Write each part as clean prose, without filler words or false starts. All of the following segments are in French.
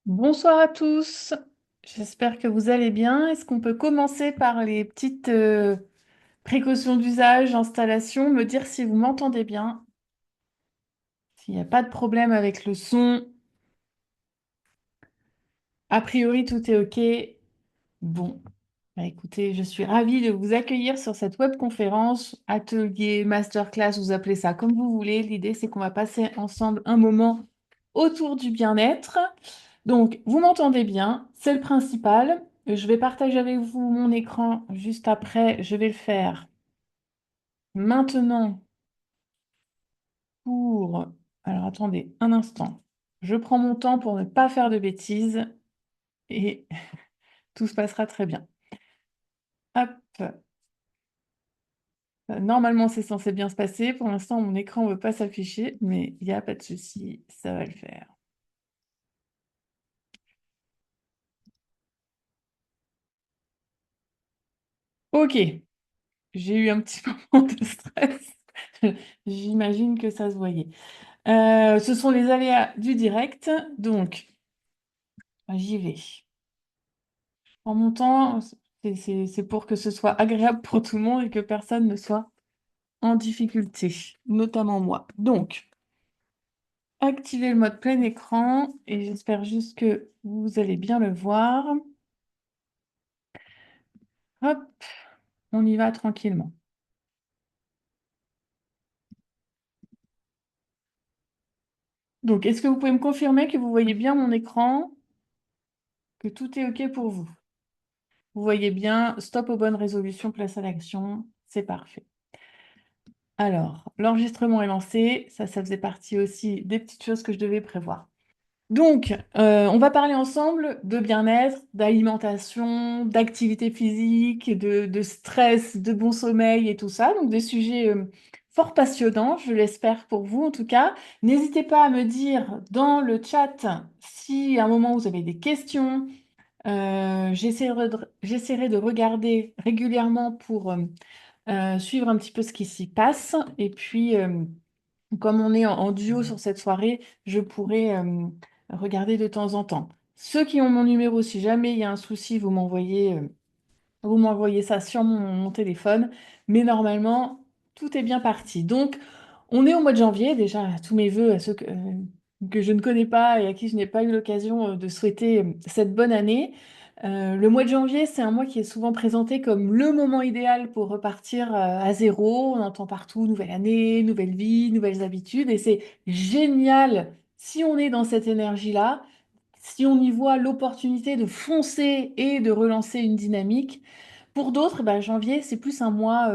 Bonsoir à tous, j'espère que vous allez bien. Est-ce qu'on peut commencer par les petites précautions d'usage, installation, me dire si vous m'entendez bien, s'il n'y a pas de problème avec le son. A priori, tout est OK. Bon, bah écoutez, je suis ravie de vous accueillir sur cette webconférence, atelier, masterclass, vous appelez ça comme vous voulez. L'idée, c'est qu'on va passer ensemble un moment autour du bien-être. Donc, vous m'entendez bien, c'est le principal. Je vais partager avec vous mon écran juste après. Je vais le faire maintenant pour... Alors, attendez un instant. Je prends mon temps pour ne pas faire de bêtises et tout se passera très bien. Hop. Normalement, c'est censé bien se passer. Pour l'instant, mon écran ne veut pas s'afficher, mais il n'y a pas de souci, ça va le faire. Ok, j'ai eu un petit moment de stress. J'imagine que ça se voyait. Ce sont les aléas du direct, donc j'y vais. En montant, c'est pour que ce soit agréable pour tout le monde et que personne ne soit en difficulté, notamment moi. Donc, activez le mode plein écran et j'espère juste que vous allez bien le voir. Hop, on y va tranquillement. Donc, est-ce que vous pouvez me confirmer que vous voyez bien mon écran, que tout est OK pour vous? Vous voyez bien, stop aux bonnes résolutions, place à l'action, c'est parfait. Alors, l'enregistrement est lancé, ça faisait partie aussi des petites choses que je devais prévoir. Donc, on va parler ensemble de bien-être, d'alimentation, d'activité physique, de stress, de bon sommeil et tout ça. Donc, des sujets fort passionnants, je l'espère pour vous en tout cas. N'hésitez pas à me dire dans le chat si à un moment vous avez des questions. J'essaierai de regarder régulièrement pour suivre un petit peu ce qui s'y passe. Et puis, comme on est en duo sur cette soirée, je pourrai regarder de temps en temps. Ceux qui ont mon numéro, si jamais il y a un souci, vous m'envoyez ça sur mon téléphone. Mais normalement, tout est bien parti. Donc, on est au mois de janvier. Déjà, tous mes voeux à ceux que je ne connais pas et à qui je n'ai pas eu l'occasion de souhaiter cette bonne année. Le mois de janvier, c'est un mois qui est souvent présenté comme le moment idéal pour repartir à zéro. On entend partout nouvelle année, nouvelle vie, nouvelles habitudes. Et c'est génial si on est dans cette énergie-là, si on y voit l'opportunité de foncer et de relancer une dynamique. Pour d'autres, bah, janvier, c'est plus un mois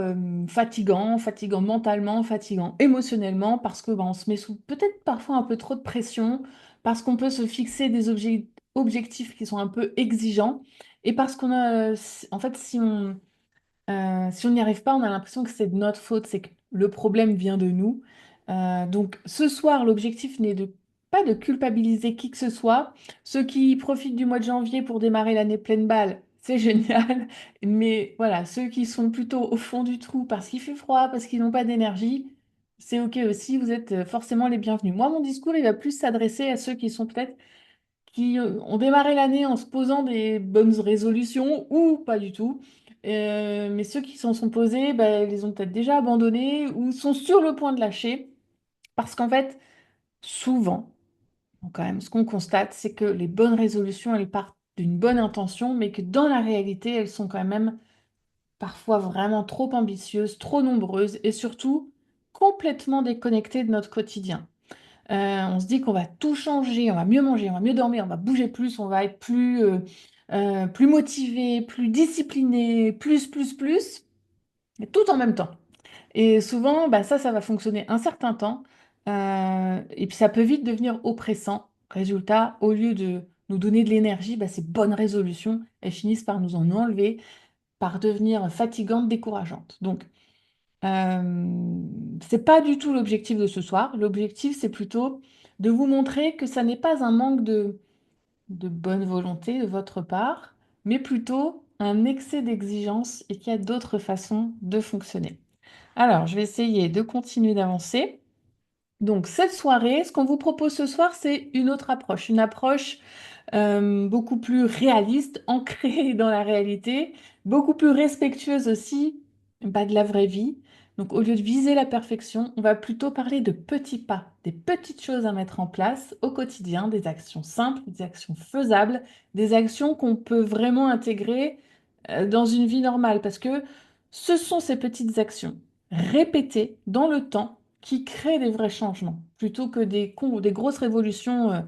fatigant, fatigant mentalement, fatigant émotionnellement, parce que bah, on se met sous peut-être parfois un peu trop de pression, parce qu'on peut se fixer des objectifs qui sont un peu exigeants, et parce qu'on a, en fait, si on n'y arrive pas, on a l'impression que c'est de notre faute, c'est que le problème vient de nous. Donc ce soir, l'objectif n'est pas de culpabiliser qui que ce soit. Ceux qui profitent du mois de janvier pour démarrer l'année pleine balle, c'est génial. Mais voilà, ceux qui sont plutôt au fond du trou parce qu'il fait froid, parce qu'ils n'ont pas d'énergie, c'est OK aussi, vous êtes forcément les bienvenus. Moi, mon discours, il va plus s'adresser à ceux qui sont peut-être qui ont démarré l'année en se posant des bonnes résolutions ou pas du tout. Mais ceux qui s'en sont posés, bah, les ont peut-être déjà abandonnés ou sont sur le point de lâcher. Parce qu'en fait, souvent, quand même, ce qu'on constate, c'est que les bonnes résolutions, elles partent d'une bonne intention, mais que dans la réalité, elles sont quand même parfois vraiment trop ambitieuses, trop nombreuses et surtout complètement déconnectées de notre quotidien. On se dit qu'on va tout changer, on va mieux manger, on va mieux dormir, on va bouger plus, on va être plus motivé, plus discipliné, plus, et tout en même temps. Et souvent, bah, ça va fonctionner un certain temps, et puis ça peut vite devenir oppressant. Résultat, au lieu de nous donner de l'énergie, bah, ces bonnes résolutions, elles finissent par nous en enlever, par devenir fatigantes, décourageantes. Donc, c'est pas du tout l'objectif de ce soir. L'objectif, c'est plutôt de vous montrer que ça n'est pas un manque de bonne volonté de votre part, mais plutôt un excès d'exigence et qu'il y a d'autres façons de fonctionner. Alors, je vais essayer de continuer d'avancer. Donc, cette soirée, ce qu'on vous propose ce soir, c'est une autre approche, une approche beaucoup plus réaliste, ancrée dans la réalité, beaucoup plus respectueuse aussi de la vraie vie. Donc au lieu de viser la perfection, on va plutôt parler de petits pas, des petites choses à mettre en place au quotidien, des actions simples, des actions faisables, des actions qu'on peut vraiment intégrer dans une vie normale, parce que ce sont ces petites actions répétées dans le temps qui créent des vrais changements, plutôt que des grosses révolutions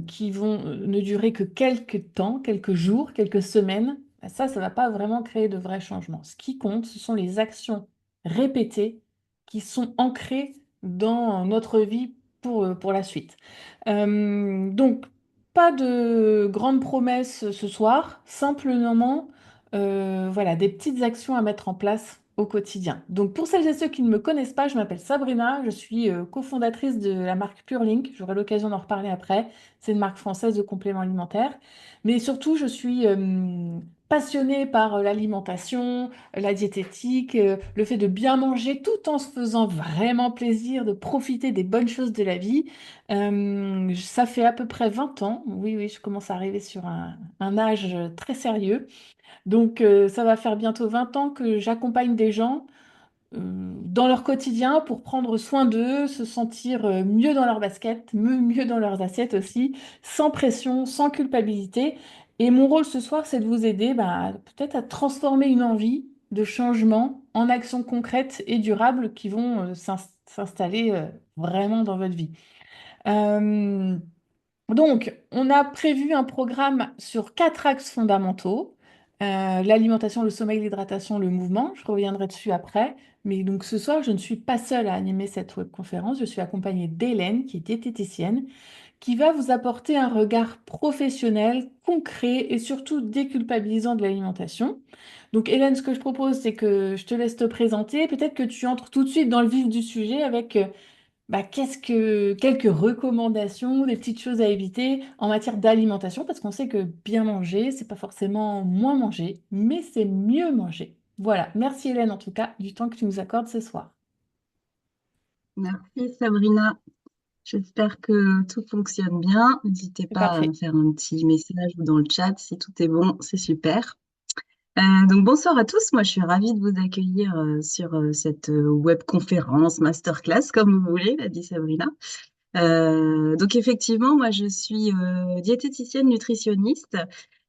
qui vont ne durer que quelques temps, quelques jours, quelques semaines. Ben ça ne va pas vraiment créer de vrais changements. Ce qui compte, ce sont les actions répétées qui sont ancrées dans notre vie pour la suite. Donc, pas de grandes promesses ce soir, simplement voilà, des petites actions à mettre en place au quotidien. Donc pour celles et ceux qui ne me connaissent pas, je m'appelle Sabrina, je suis cofondatrice de la marque PureLink, j'aurai l'occasion d'en reparler après, c'est une marque française de compléments alimentaires, mais surtout je suis passionnée par l'alimentation, la diététique, le fait de bien manger tout en se faisant vraiment plaisir, de profiter des bonnes choses de la vie. Ça fait à peu près 20 ans, oui, oui, je commence à arriver sur un âge très sérieux. Donc, ça va faire bientôt 20 ans que j'accompagne des gens dans leur quotidien pour prendre soin d'eux, se sentir mieux dans leur basket, mieux dans leurs assiettes aussi, sans pression, sans culpabilité. Et mon rôle ce soir, c'est de vous aider peut-être à transformer une envie de changement en actions concrètes et durables qui vont s'installer vraiment dans votre vie. Euh, donc, on a prévu un programme sur 4 axes fondamentaux. L'alimentation, le sommeil, l'hydratation, le mouvement. Je reviendrai dessus après. Mais donc ce soir, je ne suis pas seule à animer cette webconférence. Je suis accompagnée d'Hélène, qui est diététicienne, qui va vous apporter un regard professionnel, concret et surtout déculpabilisant de l'alimentation. Donc Hélène, ce que je propose, c'est que je te laisse te présenter. Peut-être que tu entres tout de suite dans le vif du sujet avec quelques recommandations, des petites choses à éviter en matière d'alimentation, parce qu'on sait que bien manger, c'est pas forcément moins manger, mais c'est mieux manger. Voilà, merci Hélène en tout cas du temps que tu nous accordes ce soir. Merci Sabrina. J'espère que tout fonctionne bien. N'hésitez C'est pas à me parfait. faire un petit message ou dans le chat si tout est bon, c'est super. Donc bonsoir à tous. Moi, je suis ravie de vous accueillir sur cette web conférence, masterclass, comme vous voulez, l'a dit Sabrina. Donc effectivement, moi, je suis diététicienne nutritionniste.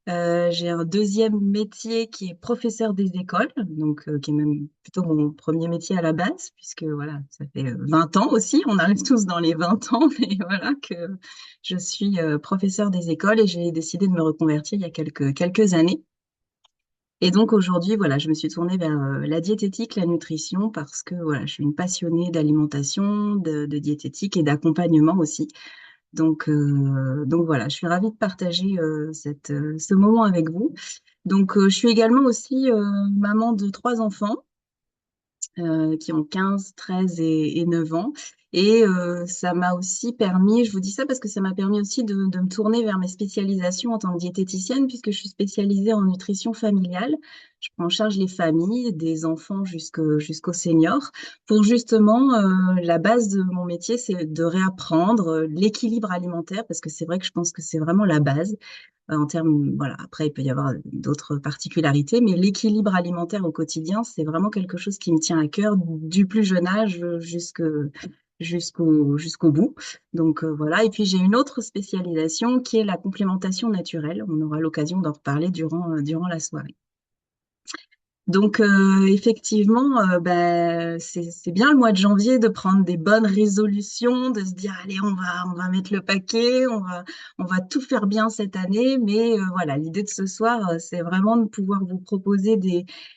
J'ai un deuxième métier qui est professeur des écoles, donc qui est même plutôt mon premier métier à la base, puisque voilà, ça fait 20 ans aussi, on arrive tous dans les 20 ans, mais voilà que je suis professeur des écoles et j'ai décidé de me reconvertir il y a quelques années. Et donc aujourd'hui, voilà, je me suis tournée vers la diététique, la nutrition, parce que voilà, je suis une passionnée d'alimentation, de diététique et d'accompagnement aussi. Donc voilà, je suis ravie de partager ce moment avec vous. Donc, je suis également aussi maman de 3 enfants qui ont 15, 13 et 9 ans. Et ça m'a aussi permis, je vous dis ça parce que ça m'a permis aussi de me tourner vers mes spécialisations en tant que diététicienne, puisque je suis spécialisée en nutrition familiale. Je prends en charge les familles, des enfants jusqu'aux seniors, pour justement, la base de mon métier, c'est de réapprendre l'équilibre alimentaire, parce que c'est vrai que je pense que c'est vraiment la base en termes, voilà, après, il peut y avoir d'autres particularités, mais l'équilibre alimentaire au quotidien, c'est vraiment quelque chose qui me tient à cœur du plus jeune âge jusqu'au bout. Donc voilà. Et puis j'ai une autre spécialisation qui est la complémentation naturelle. On aura l'occasion d'en reparler durant la soirée. Donc effectivement, c'est bien le mois de janvier de prendre des bonnes résolutions, de se dire allez on va mettre le paquet, on va tout faire bien cette année. Mais voilà, l'idée de ce soir, c'est vraiment de pouvoir vous proposer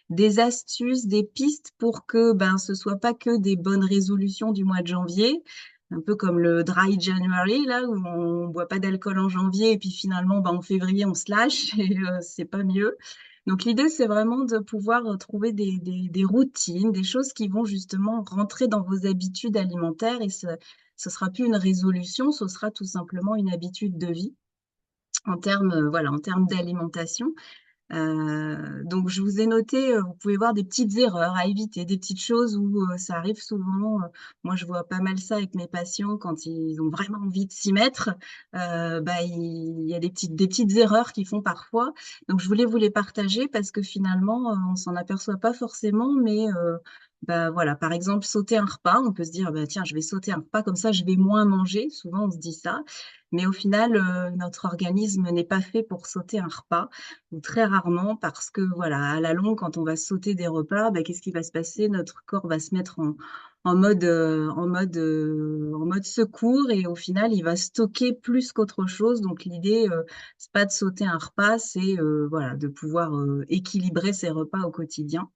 des astuces, des pistes pour que ce soit pas que des bonnes résolutions du mois de janvier. Un peu comme le dry January, là, où on boit pas d'alcool en janvier et puis finalement, en février, on se lâche et c'est pas mieux. Donc l'idée, c'est vraiment de pouvoir trouver des routines, des choses qui vont justement rentrer dans vos habitudes alimentaires et ce sera plus une résolution, ce sera tout simplement une habitude de vie en termes d'alimentation. Donc, je vous ai noté, vous pouvez voir des petites erreurs à éviter, des petites choses où ça arrive souvent. Moi, je vois pas mal ça avec mes patients quand ils ont vraiment envie de s'y mettre. Bah, il y a des petites erreurs qu'ils font parfois. Donc, je voulais vous les partager parce que finalement, on s'en aperçoit pas forcément, mais bah, voilà, par exemple, sauter un repas, on peut se dire, bah, tiens, je vais sauter un repas, comme ça, je vais moins manger. Souvent, on se dit ça. Mais au final, notre organisme n'est pas fait pour sauter un repas ou très rarement parce que voilà, à la longue, quand on va sauter des repas, bah, qu'est-ce qui va se passer? Notre corps va se mettre en mode secours et au final, il va stocker plus qu'autre chose. Donc l'idée, c'est pas de sauter un repas, c'est voilà, de pouvoir équilibrer ses repas au quotidien.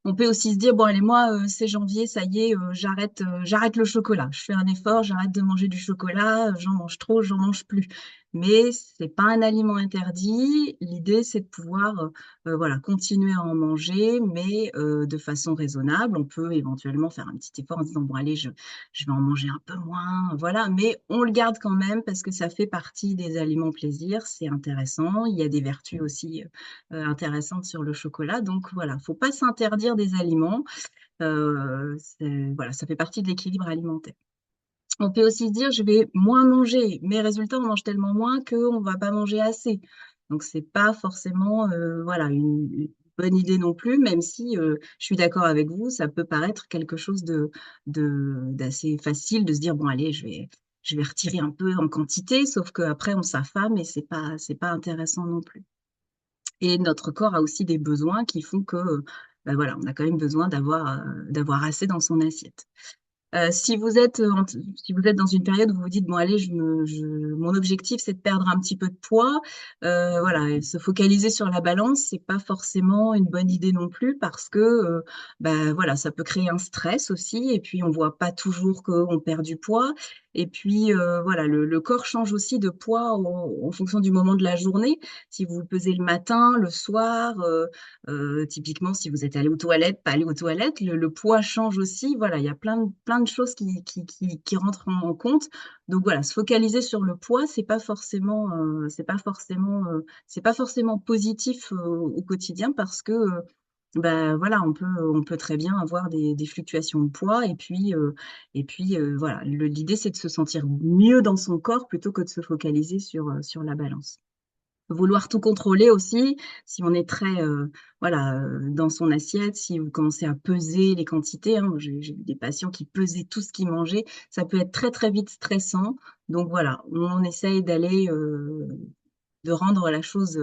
On peut aussi se dire, bon, allez, moi, c'est janvier, ça y est, j'arrête le chocolat. Je fais un effort, j'arrête de manger du chocolat, j'en mange trop, j'en mange plus. Mais c'est pas un aliment interdit. L'idée, c'est de pouvoir, voilà, continuer à en manger, mais de façon raisonnable. On peut éventuellement faire un petit effort en disant, bon, allez, je vais en manger un peu moins, voilà. Mais on le garde quand même parce que ça fait partie des aliments plaisir. C'est intéressant. Il y a des vertus aussi intéressantes sur le chocolat. Donc voilà, faut pas s'interdire des aliments. Voilà, ça fait partie de l'équilibre alimentaire. On peut aussi se dire, je vais moins manger, mais résultat, on mange tellement moins qu'on ne va pas manger assez. Donc, c'est pas forcément voilà, une bonne idée non plus, même si je suis d'accord avec vous, ça peut paraître quelque chose d'assez facile de se dire, bon, allez, je vais retirer un peu en quantité, sauf qu'après, on s'affame et c'est pas intéressant non plus. Et notre corps a aussi des besoins qui font que, ben voilà, on a quand même besoin d'avoir assez dans son assiette. Si vous êtes dans une période où vous vous dites, bon, allez, mon objectif, c'est de perdre un petit peu de poids, voilà, et se focaliser sur la balance, c'est pas forcément une bonne idée non plus parce que, ben, voilà, ça peut créer un stress aussi, et puis on voit pas toujours qu'on perd du poids. Et puis, voilà, le corps change aussi de poids en fonction du moment de la journée. Si vous le pesez le matin, le soir, typiquement, si vous êtes allé aux toilettes, pas allé aux toilettes, le poids change aussi. Voilà, il y a plein de choses qui rentrent en compte. Donc voilà, se focaliser sur le poids, c'est pas forcément positif au quotidien parce que ben voilà, on peut très bien avoir des fluctuations de poids et puis voilà, l'idée c'est de se sentir mieux dans son corps plutôt que de se focaliser sur la balance. Vouloir tout contrôler aussi, si on est très voilà, dans son assiette, si vous commencez à peser les quantités, hein, moi, j'ai vu des patients qui pesaient tout ce qu'ils mangeaient, ça peut être très vite stressant. Donc voilà, on essaye de rendre la chose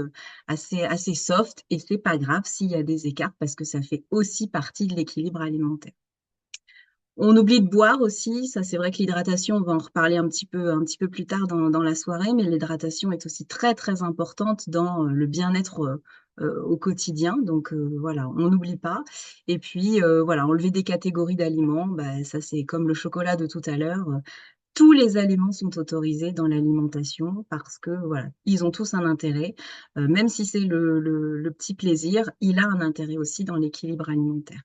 assez soft et c'est pas grave s'il y a des écarts parce que ça fait aussi partie de l'équilibre alimentaire. On oublie de boire aussi, ça c'est vrai que l'hydratation, on va en reparler un petit peu plus tard dans la soirée, mais l'hydratation est aussi très importante dans le bien-être au quotidien. Donc voilà, on n'oublie pas. Et puis voilà, enlever des catégories d'aliments, bah, ça c'est comme le chocolat de tout à l'heure. Tous les aliments sont autorisés dans l'alimentation parce que voilà, ils ont tous un intérêt. Même si c'est le petit plaisir, il a un intérêt aussi dans l'équilibre alimentaire.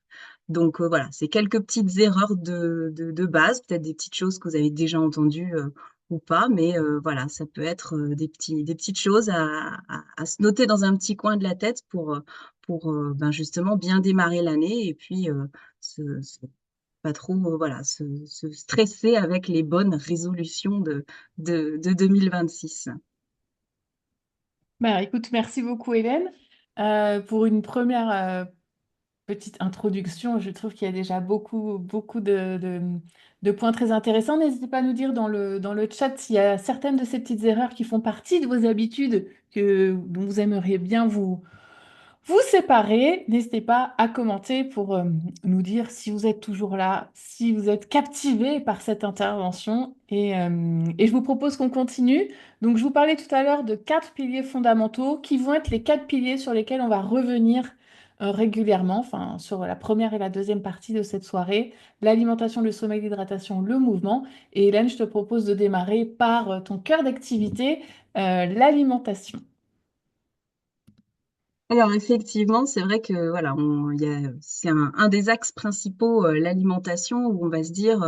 Donc voilà, c'est quelques petites erreurs de base, peut-être des petites choses que vous avez déjà entendues ou pas, mais voilà, ça peut être des petites choses à se noter dans un petit coin de la tête pour ben justement bien démarrer l'année et puis pas trop voilà, se stresser avec les bonnes résolutions de 2026. Bah, écoute, merci beaucoup Hélène. Pour une première petite introduction. Je trouve qu'il y a déjà beaucoup de points très intéressants. N'hésitez pas à nous dire dans le chat s'il y a certaines de ces petites erreurs qui font partie de vos habitudes dont vous aimeriez bien vous séparer. N'hésitez pas à commenter pour nous dire si vous êtes toujours là, si vous êtes captivé par cette intervention. Et je vous propose qu'on continue. Donc, je vous parlais tout à l'heure de 4 piliers fondamentaux qui vont être les 4 piliers sur lesquels on va revenir régulièrement, enfin, sur la première et la deuxième partie de cette soirée, l'alimentation, le sommeil, l'hydratation, le mouvement. Et Hélène, je te propose de démarrer par ton cœur d'activité, l'alimentation. Alors effectivement, c'est vrai que voilà, c'est un des axes principaux, l'alimentation, où on va se dire,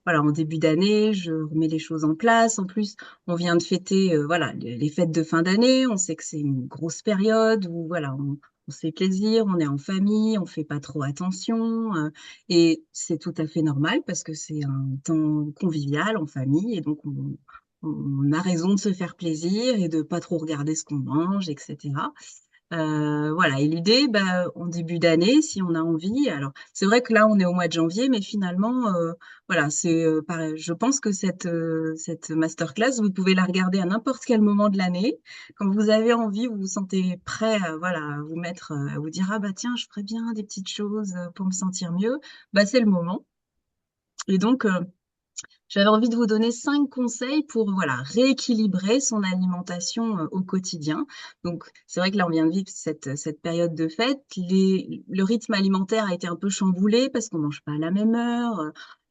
voilà, en début d'année, je remets les choses en place. En plus, on vient de fêter, voilà, les fêtes de fin d'année. On sait que c'est une grosse période où voilà, on se fait plaisir, on est en famille, on fait pas trop attention, et c'est tout à fait normal parce que c'est un temps convivial en famille, et donc on a raison de se faire plaisir et de pas trop regarder ce qu'on mange, etc. Voilà, et l'idée, bah, en début d'année, si on a envie, alors c'est vrai que là on est au mois de janvier, mais finalement, voilà, c'est pareil. Je pense que cette masterclass, vous pouvez la regarder à n'importe quel moment de l'année. Quand vous avez envie, vous vous sentez prêt à, voilà, à vous mettre, à vous dire, ah bah tiens, je ferais bien des petites choses pour me sentir mieux, bah c'est le moment. Et donc, j'avais envie de vous donner 5 conseils pour voilà, rééquilibrer son alimentation au quotidien. Donc, c'est vrai que là, on vient de vivre cette période de fête. Le rythme alimentaire a été un peu chamboulé parce qu'on mange pas à la même heure.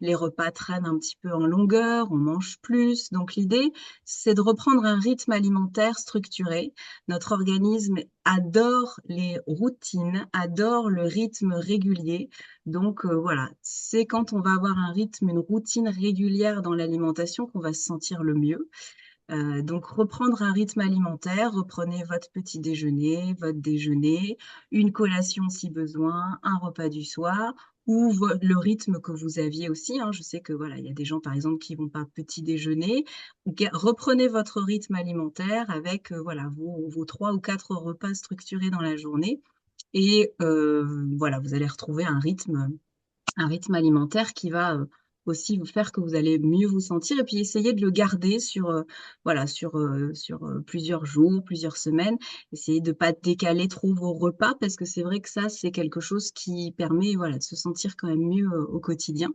Les repas traînent un petit peu en longueur, on mange plus. Donc, l'idée, c'est de reprendre un rythme alimentaire structuré. Notre organisme adore les routines, adore le rythme régulier. Donc voilà, c'est quand on va avoir un rythme, une routine régulière dans l'alimentation qu'on va se sentir le mieux. Donc reprendre un rythme alimentaire, reprenez votre petit déjeuner, votre déjeuner, une collation si besoin, un repas du soir ou le rythme que vous aviez aussi, hein. Je sais que voilà, il y a des gens par exemple qui vont pas petit déjeuner. Reprenez votre rythme alimentaire avec voilà vos 3 ou 4 repas structurés dans la journée, et voilà, vous allez retrouver un rythme alimentaire qui va aussi vous faire que vous allez mieux vous sentir, et puis essayer de le garder sur voilà sur plusieurs jours, plusieurs semaines. Essayez de pas décaler trop vos repas, parce que c'est vrai que ça, c'est quelque chose qui permet voilà de se sentir quand même mieux au quotidien.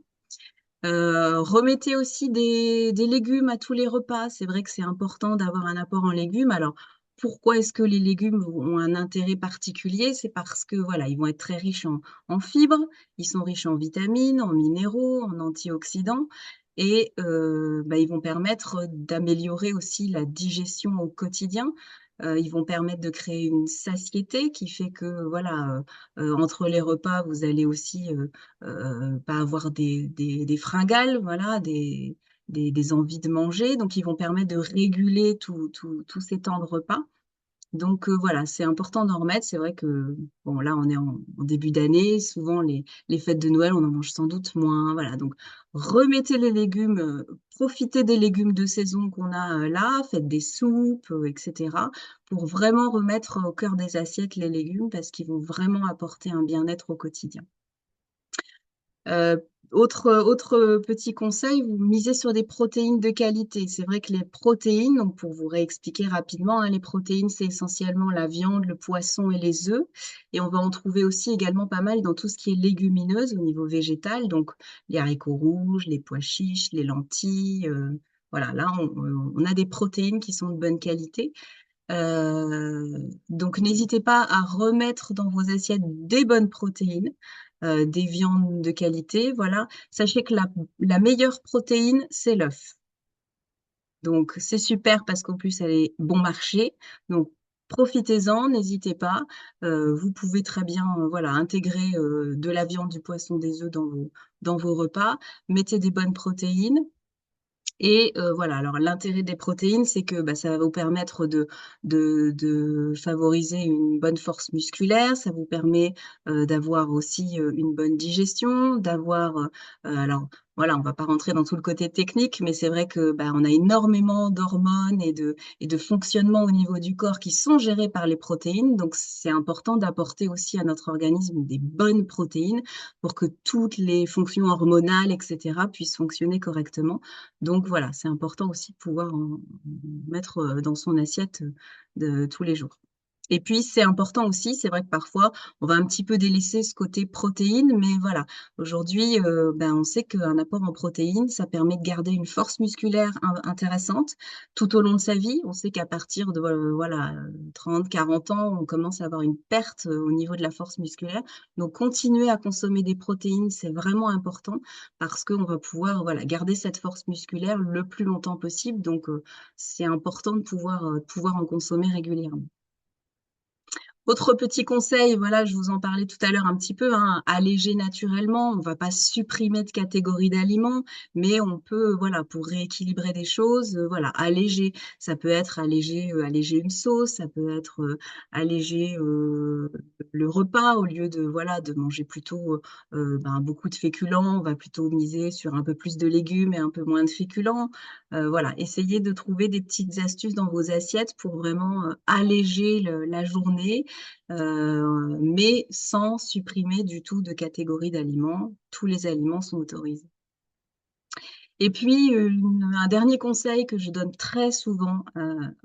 Remettez aussi des légumes à tous les repas. C'est vrai que c'est important d'avoir un apport en légumes. Alors, pourquoi est-ce que les légumes ont un intérêt particulier? C'est parce que voilà, ils vont être très riches en fibres, ils sont riches en vitamines, en minéraux, en antioxydants, et bah, ils vont permettre d'améliorer aussi la digestion au quotidien. Ils vont permettre de créer une satiété qui fait que voilà, entre les repas, vous allez aussi pas avoir des fringales, voilà, des envies de manger. Donc, ils vont permettre de réguler tous ces temps de repas. Donc, voilà, c'est important d'en remettre. C'est vrai que, bon, là, on est en début d'année. Souvent, les fêtes de Noël, on en mange sans doute moins. Voilà, donc, remettez les légumes, profitez des légumes de saison qu'on a là, faites des soupes, etc., pour vraiment remettre au cœur des assiettes les légumes, parce qu'ils vont vraiment apporter un bien-être au quotidien. Euh, autre petit conseil, vous misez sur des protéines de qualité. C'est vrai que les protéines, donc pour vous réexpliquer rapidement, hein, les protéines, c'est essentiellement la viande, le poisson et les œufs. Et on va en trouver aussi également pas mal dans tout ce qui est légumineuse au niveau végétal, donc les haricots rouges, les pois chiches, les lentilles. Voilà, là, on a des protéines qui sont de bonne qualité. Donc, n'hésitez pas à remettre dans vos assiettes des bonnes protéines, des viandes de qualité. Voilà. Sachez que la meilleure protéine, c'est l'œuf. Donc, c'est super parce qu'en plus, elle est bon marché. Donc, profitez-en, n'hésitez pas. Vous pouvez très bien, voilà, intégrer de la viande, du poisson, des œufs dans vos repas. Mettez des bonnes protéines. Et voilà, alors l'intérêt des protéines, c'est que bah, ça va vous permettre de favoriser une bonne force musculaire, ça vous permet d'avoir aussi une bonne digestion, d'avoir, alors voilà, on va pas rentrer dans tout le côté technique, mais c'est vrai que bah, on a énormément d'hormones et de fonctionnements au niveau du corps qui sont gérés par les protéines, donc c'est important d'apporter aussi à notre organisme des bonnes protéines pour que toutes les fonctions hormonales, etc., puissent fonctionner correctement. Donc voilà, c'est important aussi de pouvoir en mettre dans son assiette de tous les jours. Et puis, c'est important aussi, c'est vrai que parfois, on va un petit peu délaisser ce côté protéines, mais voilà, aujourd'hui, ben, on sait qu'un apport en protéines, ça permet de garder une force musculaire intéressante tout au long de sa vie. On sait qu'à partir de voilà, 30, 40 ans, on commence à avoir une perte au niveau de la force musculaire. Donc, continuer à consommer des protéines, c'est vraiment important, parce qu'on va pouvoir voilà, garder cette force musculaire le plus longtemps possible. Donc, c'est important de pouvoir en consommer régulièrement. Autre petit conseil, voilà, je vous en parlais tout à l'heure un petit peu, hein, alléger naturellement. On ne va pas supprimer de catégories d'aliments, mais on peut, voilà, pour rééquilibrer des choses, voilà, alléger. Ça peut être alléger une sauce, ça peut être alléger le repas au lieu de, voilà, de manger plutôt ben, beaucoup de féculents. On va plutôt miser sur un peu plus de légumes et un peu moins de féculents. Voilà, essayez de trouver des petites astuces dans vos assiettes pour vraiment alléger la journée, mais sans supprimer du tout de catégorie d'aliments. Tous les aliments sont autorisés. Et puis, un dernier conseil que je donne très souvent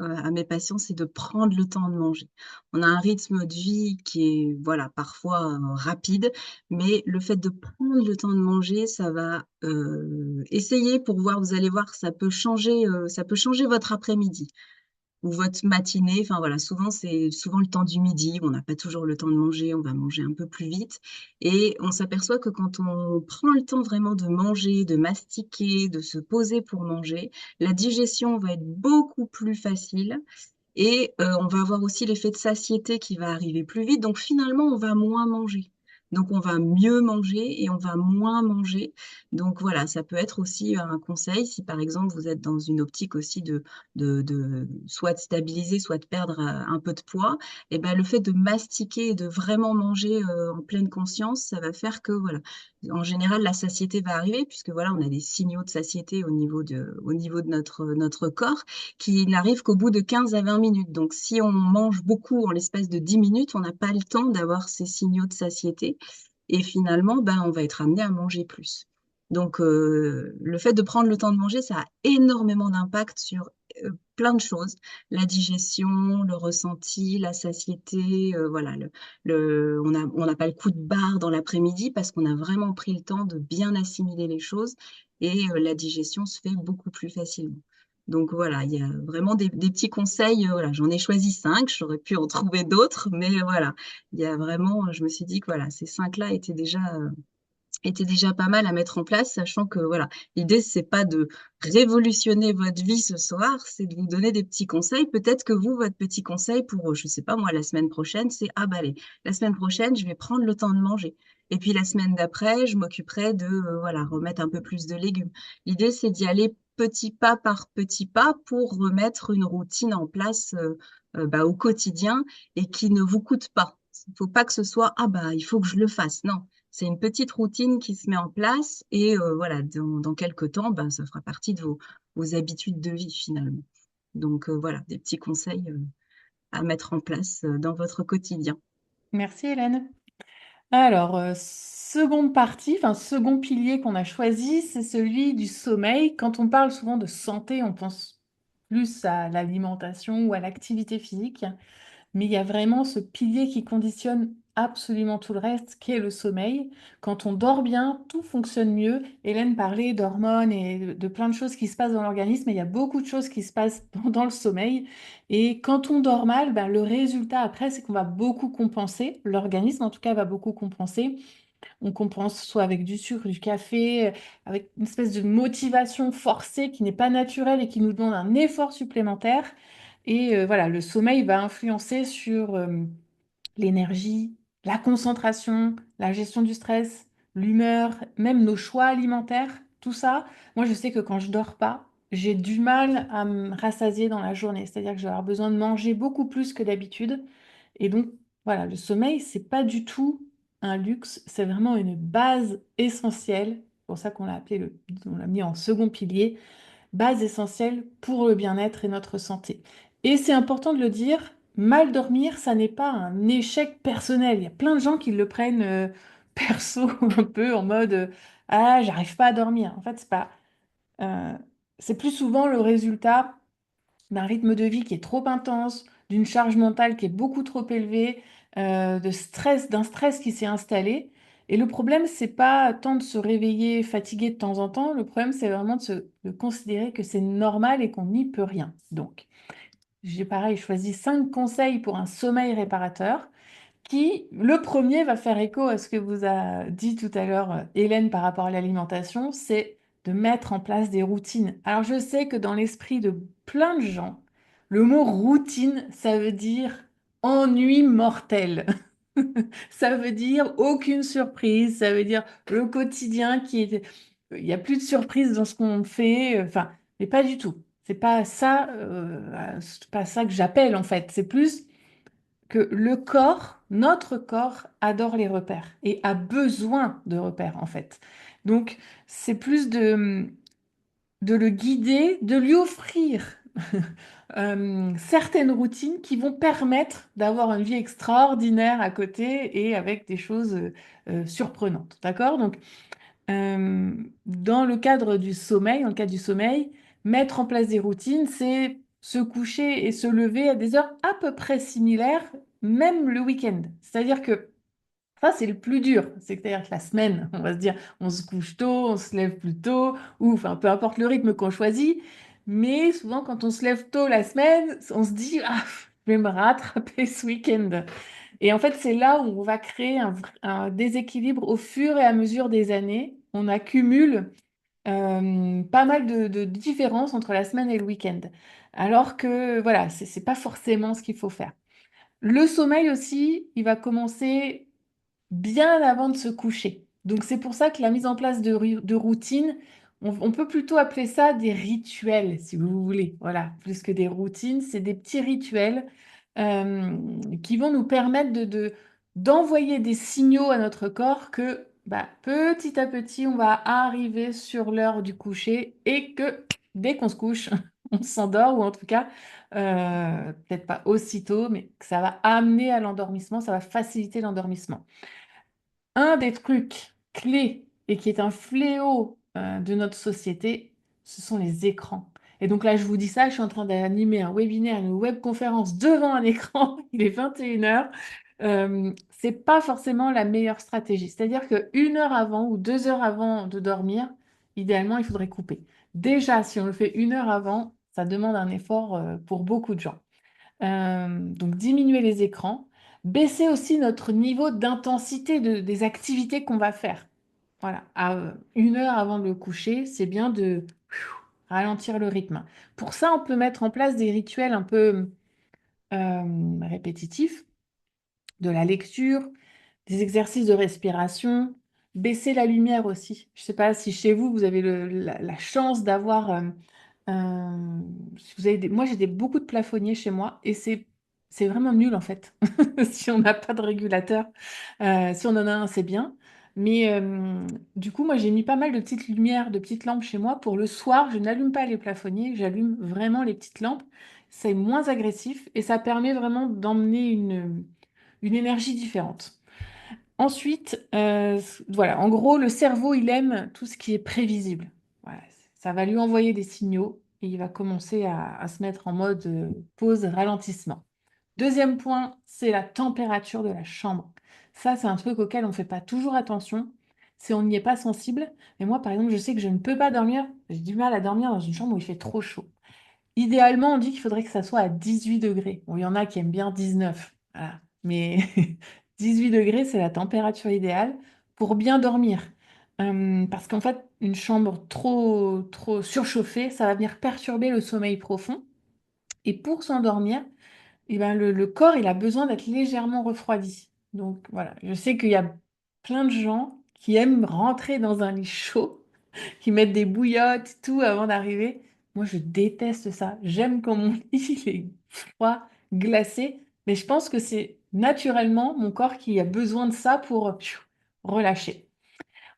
à mes patients, c'est de prendre le temps de manger. On a un rythme de vie qui est, voilà, parfois rapide, mais le fait de prendre le temps de manger, ça va essayer pour voir, vous allez voir, ça peut changer votre après-midi ou votre matinée. Enfin voilà, souvent c'est souvent le temps du midi, on n'a pas toujours le temps de manger, on va manger un peu plus vite. Et on s'aperçoit que quand on prend le temps vraiment de manger, de mastiquer, de se poser pour manger, la digestion va être beaucoup plus facile. Et on va avoir aussi l'effet de satiété qui va arriver plus vite. Donc finalement, on va moins manger. Donc on va mieux manger et on va moins manger. Donc voilà, ça peut être aussi un conseil si par exemple vous êtes dans une optique aussi de soit de stabiliser, soit de perdre un peu de poids. Et ben le fait de mastiquer et de vraiment manger en pleine conscience, ça va faire que voilà, en général la satiété va arriver puisque voilà, on a des signaux de satiété au niveau de notre corps qui n'arrive qu'au bout de 15 à 20 minutes. Donc, si on mange beaucoup en l'espace de 10 minutes, on n'a pas le temps d'avoir ces signaux de satiété. Et finalement, ben, on va être amené à manger plus. Donc, le fait de prendre le temps de manger, ça a énormément d'impact sur plein de choses. La digestion, le ressenti, la satiété, voilà. On n'a pas le coup de barre dans l'après-midi parce qu'on a vraiment pris le temps de bien assimiler les choses et la digestion se fait beaucoup plus facilement. Donc voilà, il y a vraiment des petits conseils. Voilà, j'en ai choisi cinq, j'aurais pu en trouver d'autres, mais voilà, il y a vraiment, je me suis dit que voilà, ces cinq-là étaient déjà pas mal à mettre en place, sachant que voilà, l'idée c'est pas de révolutionner votre vie ce soir, c'est de vous donner des petits conseils. Peut-être que vous, votre petit conseil pour, je sais pas moi, la semaine prochaine, c'est ah bah allez, la semaine prochaine, je vais prendre le temps de manger. Et puis la semaine d'après, je m'occuperai de voilà, remettre un peu plus de légumes. L'idée c'est d'y aller petit pas par petit pas pour remettre une routine en place bah, au quotidien et qui ne vous coûte pas. Il faut pas que ce soit ah bah il faut que je le fasse. Non, c'est une petite routine qui se met en place et voilà, dans quelques temps, ben, ça fera partie de vos habitudes de vie finalement. Donc voilà, des petits conseils à mettre en place dans votre quotidien. Merci Hélène. Alors, seconde partie, enfin second pilier qu'on a choisi, c'est celui du sommeil. Quand on parle souvent de santé, on pense plus à l'alimentation ou à l'activité physique. Mais il y a vraiment ce pilier qui conditionne absolument tout le reste, qui est le sommeil. Quand on dort bien, tout fonctionne mieux. Hélène parlait d'hormones et de plein de choses qui se passent dans l'organisme, et il y a beaucoup de choses qui se passent dans le sommeil. Et quand on dort mal, ben, le résultat après, c'est qu'on va beaucoup compenser. L'organisme, en tout cas, va beaucoup compenser. On compense soit avec du sucre, du café, avec une espèce de motivation forcée qui n'est pas naturelle et qui nous demande un effort supplémentaire. Et voilà, le sommeil va influencer sur l'énergie, la concentration, la gestion du stress, l'humeur, même nos choix alimentaires, tout ça. Moi, je sais que quand je dors pas, j'ai du mal à me rassasier dans la journée. C'est-à-dire que je vais avoir besoin de manger beaucoup plus que d'habitude. Et donc, voilà, le sommeil, c'est pas du tout un luxe, c'est vraiment une base essentielle. C'est pour ça qu'on l'a appelé on l'a mis en second pilier, base essentielle pour le bien-être et notre santé. Et c'est important de le dire, mal dormir, ça n'est pas un échec personnel. Il y a plein de gens qui le prennent perso, un peu en mode ah, j'arrive pas à dormir. En fait, euh, c'est plus souvent le résultat d'un rythme de vie qui est trop intense, d'une charge mentale qui est beaucoup trop élevée, d'un stress qui s'est installé. Et le problème, c'est pas tant de se réveiller fatigué de temps en temps, le problème, c'est vraiment de considérer que c'est normal et qu'on n'y peut rien. Donc, j'ai pareil choisi 5 conseils pour un sommeil réparateur qui, le premier, va faire écho à ce que vous a dit tout à l'heure Hélène par rapport à l'alimentation, c'est de mettre en place des routines. Alors je sais que dans l'esprit de plein de gens, le mot routine, ça veut dire ennui mortel. Ça veut dire aucune surprise, ça veut dire le quotidien qui est... Il n'y a plus de surprise dans ce qu'on fait, enfin, mais pas du tout. C'est pas ça que j'appelle en fait. C'est plus que le corps, notre corps, adore les repères et a besoin de repères en fait. Donc, c'est plus de le guider, de lui offrir certaines routines qui vont permettre d'avoir une vie extraordinaire à côté et avec des choses surprenantes. D'accord? Donc, dans le cadre du sommeil, dans le cadre du sommeil, mettre en place des routines, c'est se coucher et se lever à des heures à peu près similaires, même le week-end. C'est-à-dire que ça, c'est le plus dur. C'est-à-dire que la semaine, on va se dire, on se couche tôt, on se lève plus tôt, ou enfin, peu importe le rythme qu'on choisit. Mais souvent, quand on se lève tôt la semaine, on se dit, ah, je vais me rattraper ce week-end. Et en fait, c'est là où on va créer un déséquilibre au fur et à mesure des années. On accumule pas mal de différences entre la semaine et le week-end. Alors que, voilà, c'est pas forcément ce qu'il faut faire. Le sommeil aussi, il va commencer bien avant de se coucher. Donc c'est pour ça que la mise en place de routines, on peut plutôt appeler ça des rituels, si vous voulez. Voilà, plus que des routines, c'est des petits rituels euh, qui vont nous permettre d'envoyer des signaux à notre corps que bah, petit à petit, on va arriver sur l'heure du coucher et que dès qu'on se couche, on s'endort, ou en tout cas, peut-être pas aussitôt, mais que ça va amener à l'endormissement, ça va faciliter l'endormissement. Un des trucs clés et qui est un fléau de notre société, ce sont les écrans. Et donc là, je vous dis ça, je suis en train d'animer un webinaire, une webconférence devant un écran, il est 21h. C'est pas forcément la meilleure stratégie. C'est-à-dire qu'une heure avant ou 2 heures avant de dormir, idéalement, il faudrait couper. Déjà, si on le fait une heure avant, ça demande un effort pour beaucoup de gens. Donc diminuer les écrans, baisser aussi notre niveau d'intensité des activités qu'on va faire. Voilà, à 1 heure avant le coucher, c'est bien de ralentir le rythme. Pour ça, on peut mettre en place des rituels un peu répétitifs, de la lecture, des exercices de respiration, baisser la lumière aussi. Je ne sais pas si chez vous, vous avez la chance d'avoir si vous avez moi, j'ai beaucoup de plafonniers chez moi et c'est vraiment nul en fait. Si on n'a pas de régulateur, si on en a un, c'est bien. Mais du coup, moi, j'ai mis pas mal de petites lumières, de petites lampes chez moi pour le soir. Je n'allume pas les plafonniers, j'allume vraiment les petites lampes. C'est moins agressif et ça permet vraiment d'emmener une énergie différente. Ensuite, voilà, en gros, le cerveau, il aime tout ce qui est prévisible. Voilà, ça va lui envoyer des signaux et il va commencer à se mettre en mode pause, ralentissement. Deuxième point, c'est la température de la chambre. Ça, c'est un truc auquel on ne fait pas toujours attention. C'est on n'y est pas sensible. Mais moi, par exemple, je sais que je ne peux pas dormir. J'ai du mal à dormir dans une chambre où il fait trop chaud. Idéalement, on dit qu'il faudrait que ça soit à 18 degrés. Bon, il y en a qui aiment bien 19. Voilà. Mais 18 degrés, c'est la température idéale pour bien dormir. Parce qu'en fait, une chambre trop surchauffée, ça va venir perturber le sommeil profond. Et pour s'endormir, eh ben, le corps, il a besoin d'être légèrement refroidi. Donc voilà, je sais qu'il y a plein de gens qui aiment rentrer dans un lit chaud, qui mettent des bouillottes, tout avant d'arriver. Moi, je déteste ça. J'aime quand mon lit il est froid, glacé, mais je pense que c'est naturellement mon corps qui a besoin de ça pour relâcher.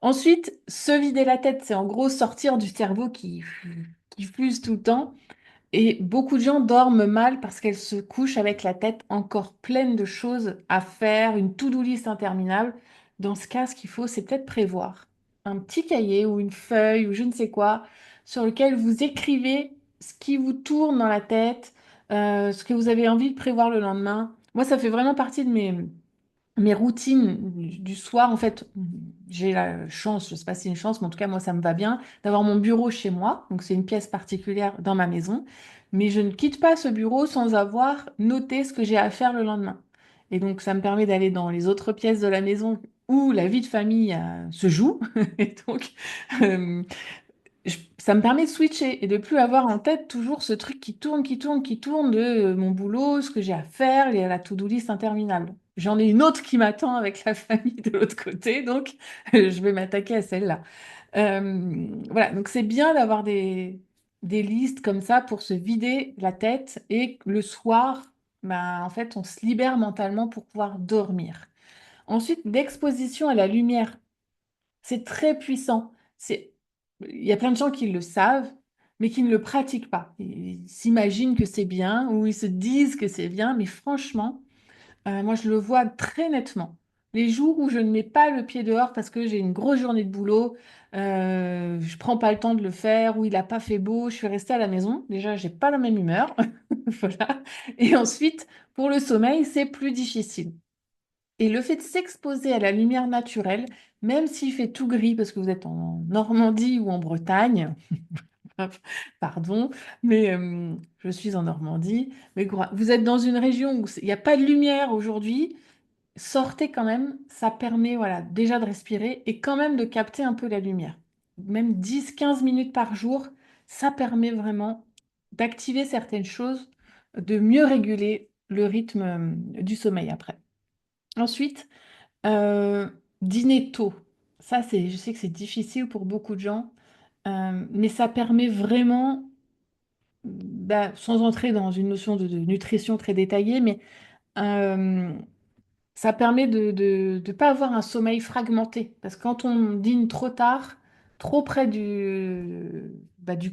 Ensuite, se vider la tête, c'est en gros sortir du cerveau qui fuse tout le temps. Et beaucoup de gens dorment mal parce qu'elles se couchent avec la tête encore pleine de choses à faire, une to-do list interminable. Dans ce cas, ce qu'il faut, c'est peut-être prévoir un petit cahier ou une feuille ou je ne sais quoi sur lequel vous écrivez ce qui vous tourne dans la tête, ce que vous avez envie de prévoir le lendemain. Moi, ça fait vraiment partie de mes routines du soir, en fait, j'ai la chance, je ne sais pas si c'est une chance, mais en tout cas, moi, ça me va bien, d'avoir mon bureau chez moi. Donc, c'est une pièce particulière dans ma maison. Mais je ne quitte pas ce bureau sans avoir noté ce que j'ai à faire le lendemain. Et donc, ça me permet d'aller dans les autres pièces de la maison où la vie de famille se joue. Et donc, euh, ça me permet de switcher et de plus avoir en tête toujours ce truc qui tourne, qui tourne, qui tourne de mon boulot, ce que j'ai à faire, la to-do list interminable. J'en ai une autre qui m'attend avec la famille de l'autre côté, donc je vais m'attaquer à celle-là. Voilà, donc c'est bien d'avoir des listes comme ça pour se vider la tête et le soir, ben, en fait, on se libère mentalement pour pouvoir dormir. Ensuite, l'exposition à la lumière, c'est très puissant. Il y a plein de gens qui le savent, mais qui ne le pratiquent pas. Ils s'imaginent que c'est bien ou ils se disent que c'est bien, mais franchement, moi, je le vois très nettement. Les jours où je ne mets pas le pied dehors parce que j'ai une grosse journée de boulot, je prends pas le temps de le faire, ou il n'a pas fait beau, je suis restée à la maison. Déjà, j'ai pas la même humeur. Voilà. Et ensuite, pour le sommeil, c'est plus difficile. Et le fait de s'exposer à la lumière naturelle, même s'il fait tout gris parce que vous êtes en Normandie ou en Bretagne, pardon, mais je suis en Normandie, mais vous êtes dans une région où il n'y a pas de lumière aujourd'hui, sortez quand même, ça permet voilà, déjà de respirer et quand même de capter un peu la lumière. Même 10-15 minutes par jour, ça permet vraiment d'activer certaines choses, de mieux réguler le rythme du sommeil après. Ensuite, euh, dîner tôt. Ça, je sais que c'est difficile pour beaucoup de gens, mais ça permet vraiment, bah, sans entrer dans une notion de nutrition très détaillée, mais euh, ça permet de ne pas avoir un sommeil fragmenté. Parce que quand on dîne trop tard, trop près du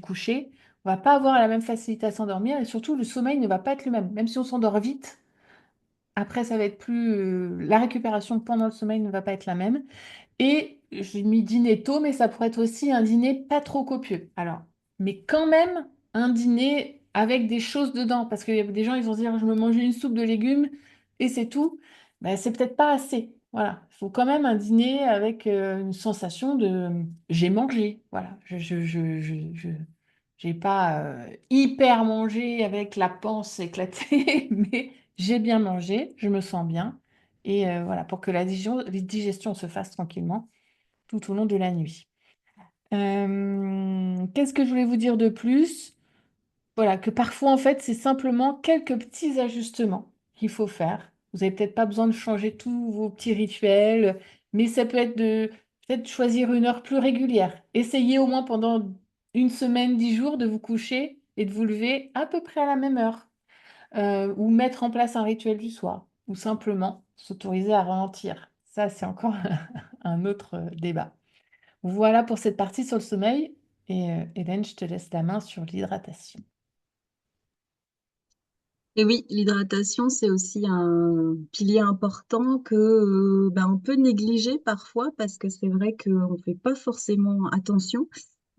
coucher, on va pas avoir la même facilité à s'endormir et surtout le sommeil ne va pas être le même. Même si on s'endort vite, après ça va être plus... la récupération pendant le sommeil ne va pas être la même. Et j'ai mis dîner tôt, mais ça pourrait être aussi un dîner pas trop copieux. Alors, mais quand même un dîner avec des choses dedans, parce qu'il y a des gens, ils vont se dire, je me mangeais une soupe de légumes et c'est tout. Ben, c'est peut-être pas assez. Voilà, il faut quand même un dîner avec une sensation de j'ai mangé. Voilà, j'ai pas hyper mangé avec la panse éclatée, mais j'ai bien mangé, je me sens bien. Et voilà, pour que la digestion se fasse tranquillement tout au long de la nuit. Qu'est-ce que je voulais vous dire de plus? Voilà, que parfois, en fait, c'est simplement quelques petits ajustements qu'il faut faire. Vous n'avez peut-être pas besoin de changer tous vos petits rituels, mais ça peut être de peut-être choisir une heure plus régulière. Essayez au moins pendant une semaine, 10 jours, de vous coucher et de vous lever à peu près à la même heure ou mettre en place un rituel du soir, ou simplement s'autoriser à ralentir. Ça, c'est encore un autre débat. Voilà pour cette partie sur le sommeil. Et Hélène, je te laisse la main sur l'hydratation. Et oui, l'hydratation, c'est aussi un pilier important que ben, on peut négliger parfois parce que c'est vrai qu'on ne fait pas forcément attention.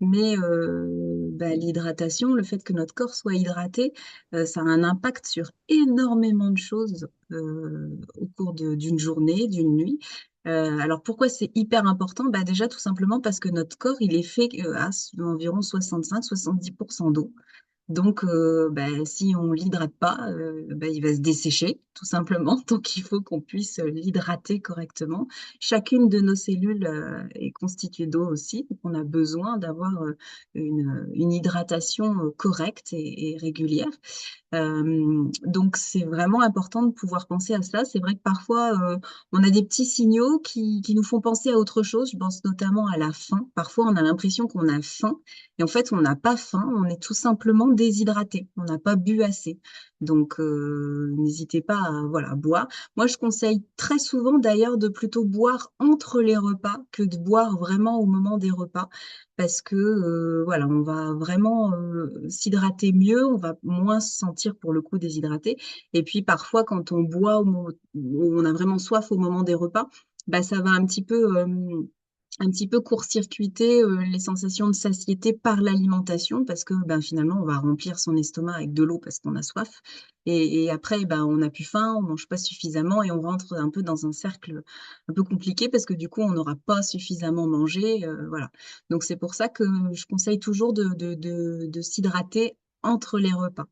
Mais ben, l'hydratation, le fait que notre corps soit hydraté, ça a un impact sur énormément de choses au cours d'une journée, d'une nuit. Alors pourquoi c'est hyper important? Bah déjà tout simplement parce que notre corps, il est fait à environ 65-70% d'eau. Donc, si on l'hydrate pas, il va se dessécher, tout simplement. Donc, il faut qu'on puisse l'hydrater correctement. Chacune de nos cellules est constituée d'eau aussi. Donc, on a besoin d'avoir une hydratation correcte et régulière. Donc, c'est vraiment important de pouvoir penser à cela. C'est vrai que parfois, on a des petits signaux qui nous font penser à autre chose. Je pense notamment à la faim. Parfois, on a l'impression qu'on a faim et en fait, on n'a pas faim. On est tout simplement déshydraté. On n'a pas bu assez. Donc, n'hésitez pas à, voilà, boire. Moi, je conseille très souvent d'ailleurs de plutôt boire entre les repas que de boire vraiment au moment des repas parce que voilà, on va vraiment s'hydrater mieux, on va moins se sentir pour le coup déshydraté. Et puis parfois, quand on boit où on a vraiment soif au moment des repas, bah, ça va un petit peu court-circuiter les sensations de satiété par l'alimentation parce que ben, finalement, on va remplir son estomac avec de l'eau parce qu'on a soif. Et après, ben, on n'a plus faim, on mange pas suffisamment et on rentre un peu dans un cercle un peu compliqué parce que du coup, on n'aura pas suffisamment mangé. Voilà. Donc, c'est pour ça que je conseille toujours de s'hydrater entre les repas.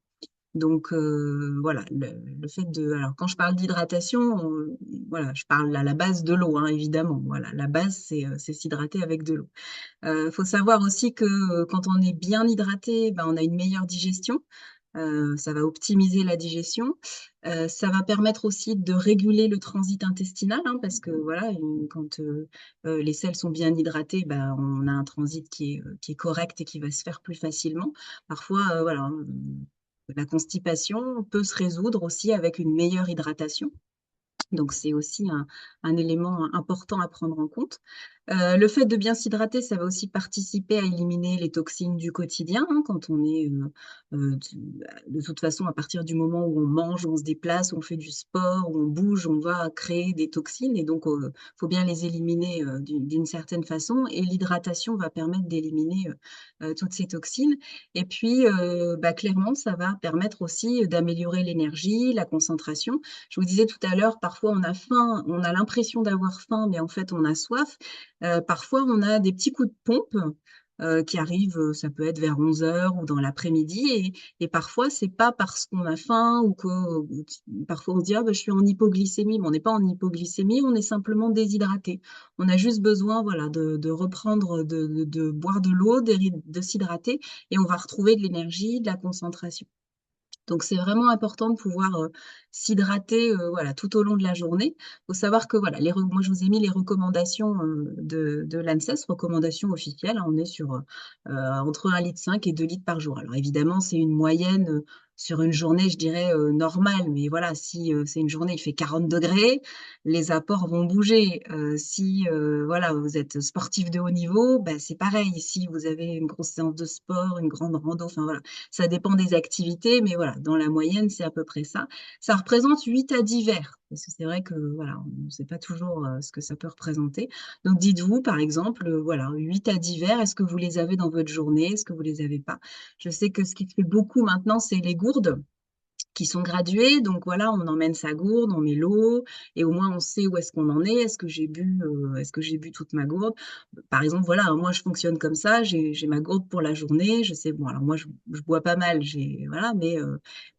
Donc voilà, le fait de... Alors quand je parle d'hydratation, voilà, je parle à la base de l'eau, hein, évidemment. Voilà, la base, c'est s'hydrater avec de l'eau. Faut savoir aussi que quand on est bien hydraté, ben, on a une meilleure digestion. Ça va optimiser la digestion. Ça va permettre aussi de réguler le transit intestinal, hein, parce que voilà, quand les selles sont bien hydratées, ben, on a un transit qui est correct et qui va se faire plus facilement. Parfois, voilà, la constipation peut se résoudre aussi avec une meilleure hydratation. Donc, c'est aussi un élément important à prendre en compte. Le fait de bien s'hydrater, ça va aussi participer à éliminer les toxines du quotidien, hein, quand on est, de toute façon, à partir du moment où on mange, où on se déplace, où on fait du sport, où on bouge, on va créer des toxines et donc, faut bien les éliminer d'une certaine façon. Et l'hydratation va permettre d'éliminer toutes ces toxines. Et puis, bah, clairement, ça va permettre aussi d'améliorer l'énergie, la concentration. Je vous disais tout à l'heure, parfois on a faim, on a l'impression d'avoir faim, mais en fait on a soif. Parfois on a des petits coups de pompe qui arrivent, ça peut être vers 11 heures ou dans l'après-midi, et parfois c'est pas parce qu'on a faim ou que parfois on se dit ah, ben, je suis en hypoglycémie, mais on n'est pas en hypoglycémie, on est simplement déshydraté. On a juste besoin voilà, de reprendre, de boire de l'eau, de s'hydrater, et on va retrouver de l'énergie, de la concentration. Donc, c'est vraiment important de pouvoir s'hydrater voilà, tout au long de la journée. Il faut savoir que voilà, moi, je vous ai mis les recommandations de l'ANSES, recommandations officielles, hein. On est sur entre 1,5 litre et 2 litres par jour. Alors, évidemment, c'est une moyenne sur une journée, je dirais, normale. Mais voilà, si c'est une journée, il fait 40 degrés, les apports vont bouger. Si voilà, vous êtes sportif de haut niveau, bah, c'est pareil. Si vous avez une grosse séance de sport, une grande rando, enfin voilà, ça dépend des activités, mais voilà, dans la moyenne, c'est à peu près ça. Ça représente 8 à 10 verres, parce que c'est vrai que voilà, on ne sait pas toujours ce que ça peut représenter. Donc dites-vous, par exemple, voilà, 8 à 10 verres, est-ce que vous les avez dans votre journée? Est-ce que vous les avez pas? Je sais que ce qui fait beaucoup maintenant, c'est les gourdes qui sont gradués. Donc voilà, on emmène sa gourde, on met l'eau, et au moins on sait où est-ce qu'on en est. Est-ce que j'ai bu toute ma gourde? Par exemple, voilà, moi je fonctionne comme ça. J'ai ma gourde pour la journée. Je sais, bon, alors moi je bois pas mal, voilà,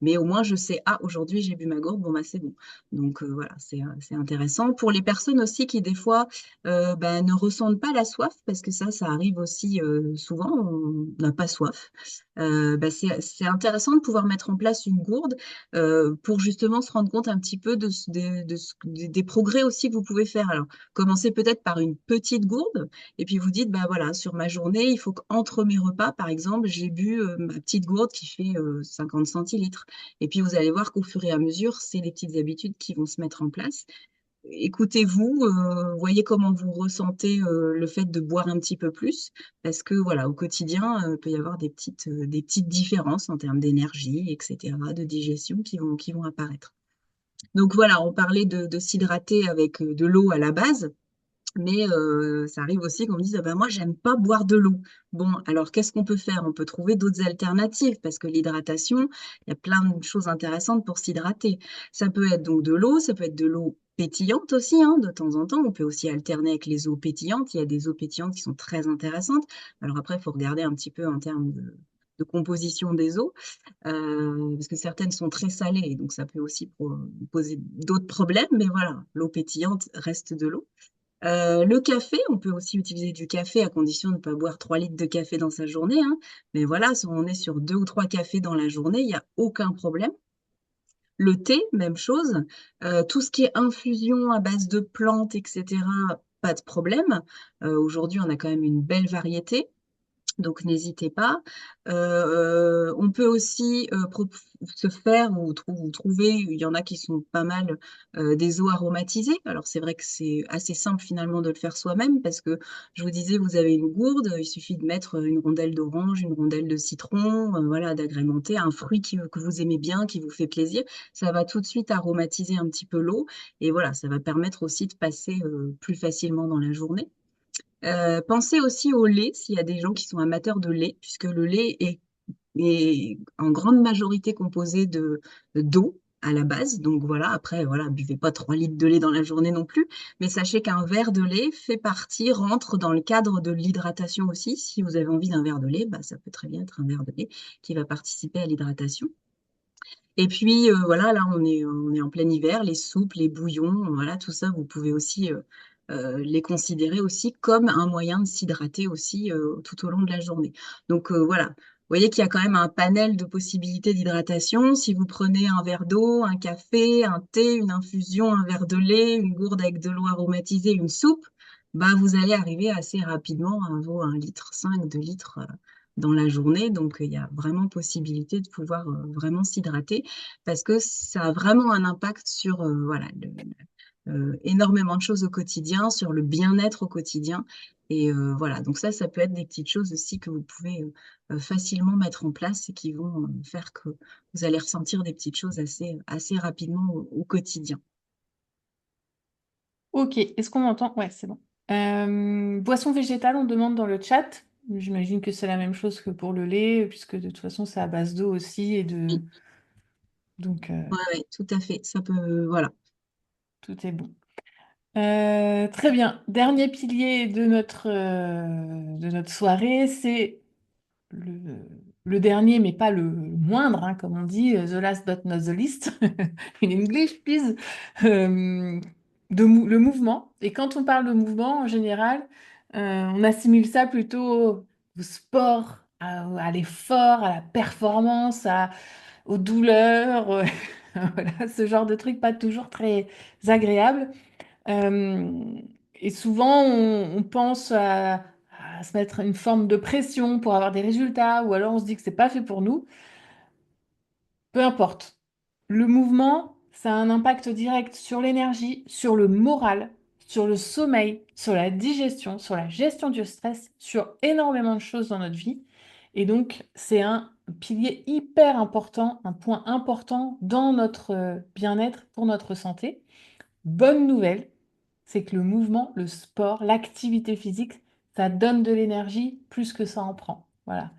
mais au moins je sais, ah, aujourd'hui j'ai bu ma gourde, bon, bah c'est bon. Donc voilà, c'est intéressant. Pour les personnes aussi qui des fois ben, ne ressentent pas la soif, parce que ça arrive aussi souvent, on n'a pas soif. Ben, c'est intéressant de pouvoir mettre en place une gourde pour justement se rendre compte un petit peu des progrès aussi que vous pouvez faire. Alors, commencez peut-être par une petite gourde, et puis vous dites, bah voilà, sur ma journée, il faut qu'entre mes repas, par exemple, j'ai bu ma petite gourde qui fait 50 centilitres. Et puis vous allez voir qu'au fur et à mesure, c'est les petites habitudes qui vont se mettre en place. Écoutez-vous, voyez comment vous ressentez le fait de boire un petit peu plus, parce que voilà, au quotidien, il peut y avoir des petites différences en termes d'énergie, etc., de digestion qui vont apparaître. Donc voilà, on parlait de s'hydrater avec de l'eau à la base. Mais ça arrive aussi qu'on me dise, ah ben moi, j'aime pas boire de l'eau. Bon, alors qu'est-ce qu'on peut faire? On peut trouver d'autres alternatives parce que l'hydratation, il y a plein de choses intéressantes pour s'hydrater. Ça peut être donc de l'eau, ça peut être de l'eau pétillante aussi, hein, de temps en temps. On peut aussi alterner avec les eaux pétillantes. Il y a des eaux pétillantes qui sont très intéressantes. Alors après, il faut regarder un petit peu en termes de composition des eaux, parce que certaines sont très salées, donc ça peut aussi poser d'autres problèmes. Mais voilà, l'eau pétillante reste de l'eau. Le café, on peut aussi utiliser du café à condition de ne pas boire 3 litres de café dans sa journée, hein. Mais voilà, si on est sur 2 ou 3 cafés dans la journée, il n'y a aucun problème. Le thé, même chose. Tout ce qui est infusion à base de plantes, etc., pas de problème. Aujourd'hui, on a quand même une belle variété. Donc, n'hésitez pas. On peut aussi se faire ou trouver, il y en a qui sont pas mal, des eaux aromatisées. Alors, c'est vrai que c'est assez simple finalement de le faire soi-même parce que je vous disais, vous avez une gourde, il suffit de mettre une rondelle d'orange, une rondelle de citron, voilà, d'agrémenter un fruit que vous aimez bien, qui vous fait plaisir. Ça va tout de suite aromatiser un petit peu l'eau et voilà, ça va permettre aussi de passer plus facilement dans la journée. Pensez aussi au lait, s'il y a des gens qui sont amateurs de lait, puisque le lait est en grande majorité composé d'eau à la base. Donc voilà, après, voilà, buvez pas 3 litres de lait dans la journée non plus, mais sachez qu'un verre de lait fait partie, rentre dans le cadre de l'hydratation aussi. Si vous avez envie d'un verre de lait, bah, ça peut très bien être un verre de lait qui va participer à l'hydratation. Et puis voilà, là on est en plein hiver, les soupes, les bouillons, voilà, tout ça, vous pouvez aussi les considérer aussi comme un moyen de s'hydrater aussi tout au long de la journée. Donc voilà, vous voyez qu'il y a quand même un panel de possibilités d'hydratation. Si vous prenez un verre d'eau, un café, un thé, une infusion, un verre de lait, une gourde avec de l'eau aromatisée, une soupe, bah vous allez arriver assez rapidement à vos 1,5 litre, 2 litres dans la journée. Donc il y a vraiment possibilité de pouvoir vraiment s'hydrater parce que ça a vraiment un impact sur voilà, énormément de choses au quotidien, sur le bien-être au quotidien. Et voilà, donc ça peut être des petites choses aussi que vous pouvez facilement mettre en place et qui vont faire que vous allez ressentir des petites choses assez rapidement au quotidien. Ok, est-ce qu'on m'entend? Ouais, c'est bon. Boisson végétale, on demande dans le chat. J'imagine que c'est la même chose que pour le lait, puisque de toute façon, c'est à base d'eau aussi et de... Oui, Donc, ouais, ouais, tout à fait. Ça peut, voilà. tout est bon. Très bien. Dernier pilier de notre soirée, c'est le, le dernier, mais pas le moindre, hein, comme on dit, the last but not the least, in English, please, Euh, le mouvement. Et quand on parle de mouvement, en général, on assimile ça plutôt au sport, à l'effort, à la performance, aux douleurs, voilà, ce genre de trucs pas toujours très agréables. Euh, et souvent, on pense à se mettre une forme de pression pour avoir des résultats, ou alors on se dit que c'est pas fait pour nous. Peu importe. Le mouvement, ça a un impact direct sur l'énergie, sur le moral, sur le sommeil, sur la digestion, sur la gestion du stress, sur énormément de choses dans notre vie. Et donc, c'est un pilier hyper important, un point important dans notre bien-être, pour notre santé. Bonne nouvelle, c'est que le mouvement, le sport, l'activité physique, ça donne de l'énergie plus que ça en prend. Voilà.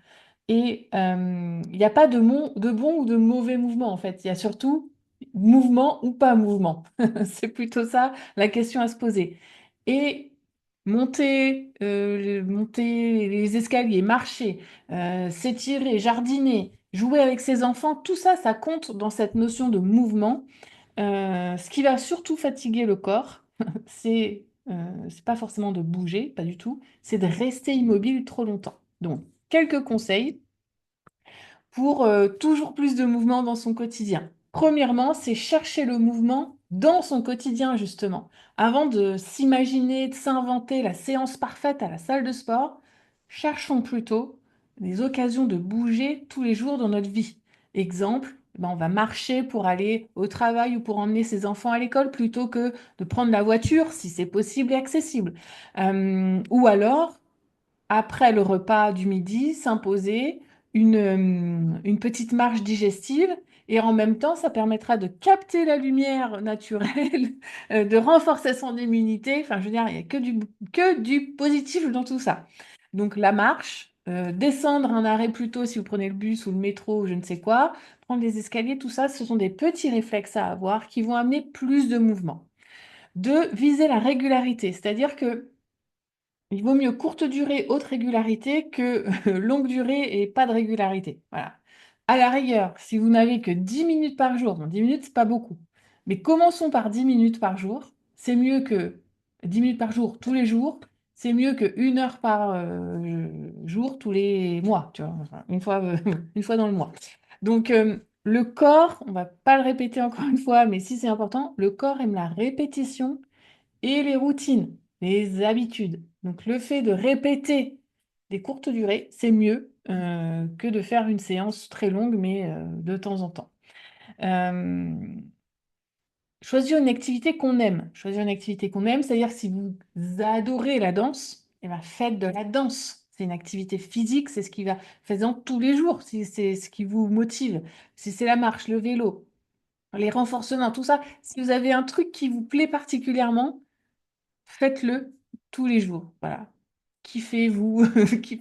Et il n'y a pas de bon ou de mauvais mouvement en fait. Il y a surtout mouvement ou pas mouvement. C'est plutôt ça la question à se poser. Et monter les escaliers, marcher, s'étirer, jardiner, jouer avec ses enfants, tout ça, ça compte dans cette notion de mouvement. Ce qui va surtout fatiguer le corps, c'est pas forcément de bouger, pas du tout, c'est de rester immobile trop longtemps. Donc, quelques conseils pour toujours plus de mouvement dans son quotidien. Premièrement, c'est chercher le mouvement dans son quotidien, justement. Avant de s'imaginer, de s'inventer la séance parfaite à la salle de sport, cherchons plutôt des occasions de bouger tous les jours dans notre vie. Exemple, ben, on va marcher pour aller au travail ou pour emmener ses enfants à l'école plutôt que de prendre la voiture si c'est possible et accessible. Ou alors, après le repas du midi, s'imposer une petite marche digestive et en même temps, ça permettra de capter la lumière naturelle, de renforcer son immunité. Enfin, je veux dire, il n'y a que du positif dans tout ça. Donc, la marche, descendre un arrêt plus tôt si vous prenez le bus ou le métro ou je ne sais quoi, prendre les escaliers, tout ça, ce sont des petits réflexes à avoir qui vont amener plus de mouvement. De viser la régularité, c'est-à-dire que il vaut mieux courte durée, haute régularité que longue durée et pas de régularité. Voilà. À la rigueur, si vous n'avez que 10 minutes par jour, bon, 10 minutes, c'est pas beaucoup, mais commençons par 10 minutes par jour. C'est mieux que 10 minutes par jour tous les jours. C'est mieux que 1 heure par jour tous les mois, tu vois, enfin, une fois dans le mois. Donc, le corps, on va pas le répéter encore une fois, mais si c'est important, le corps aime la répétition et les routines, les habitudes. Donc le fait de répéter des courtes durées, c'est mieux que de faire une séance très longue, mais de temps en temps. Euh, Choisir une activité qu'on aime. Choisir une activité qu'on aime, c'est-à-dire que si vous adorez la danse, eh ben faites de la danse. C'est une activité physique, c'est ce qui va, faites-en tous les jours, si c'est ce qui vous motive. Si c'est la marche, le vélo, les renforcements, tout ça, si vous avez un truc qui vous plaît particulièrement, faites-le tous les jours. Voilà. Kiffez-vous,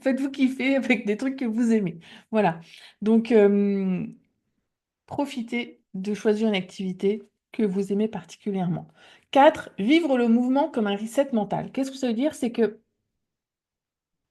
faites-vous kiffer avec des trucs que vous aimez. Voilà. Donc, profitez de choisir une activité que vous aimez particulièrement. 4, vivre le mouvement comme un reset mental. Qu'est-ce que ça veut dire? C'est que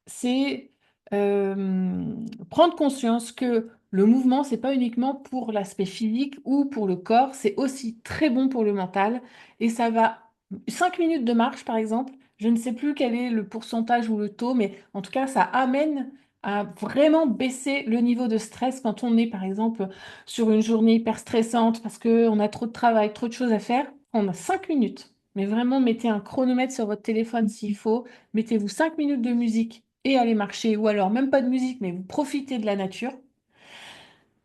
c'est prendre conscience que le mouvement, c'est pas uniquement pour l'aspect physique ou pour le corps, c'est aussi très bon pour le mental. Et ça va, 5 minutes de marche par exemple, je ne sais plus quel est le pourcentage ou le taux, mais en tout cas, ça amène à vraiment baisser le niveau de stress quand on est par exemple sur une journée hyper stressante parce qu'on a trop de travail, trop de choses à faire. On a 5 minutes. Mais vraiment, mettez un chronomètre sur votre téléphone s'il faut. Mettez-vous 5 minutes de musique et allez marcher. Ou alors, même pas de musique, mais vous profitez de la nature.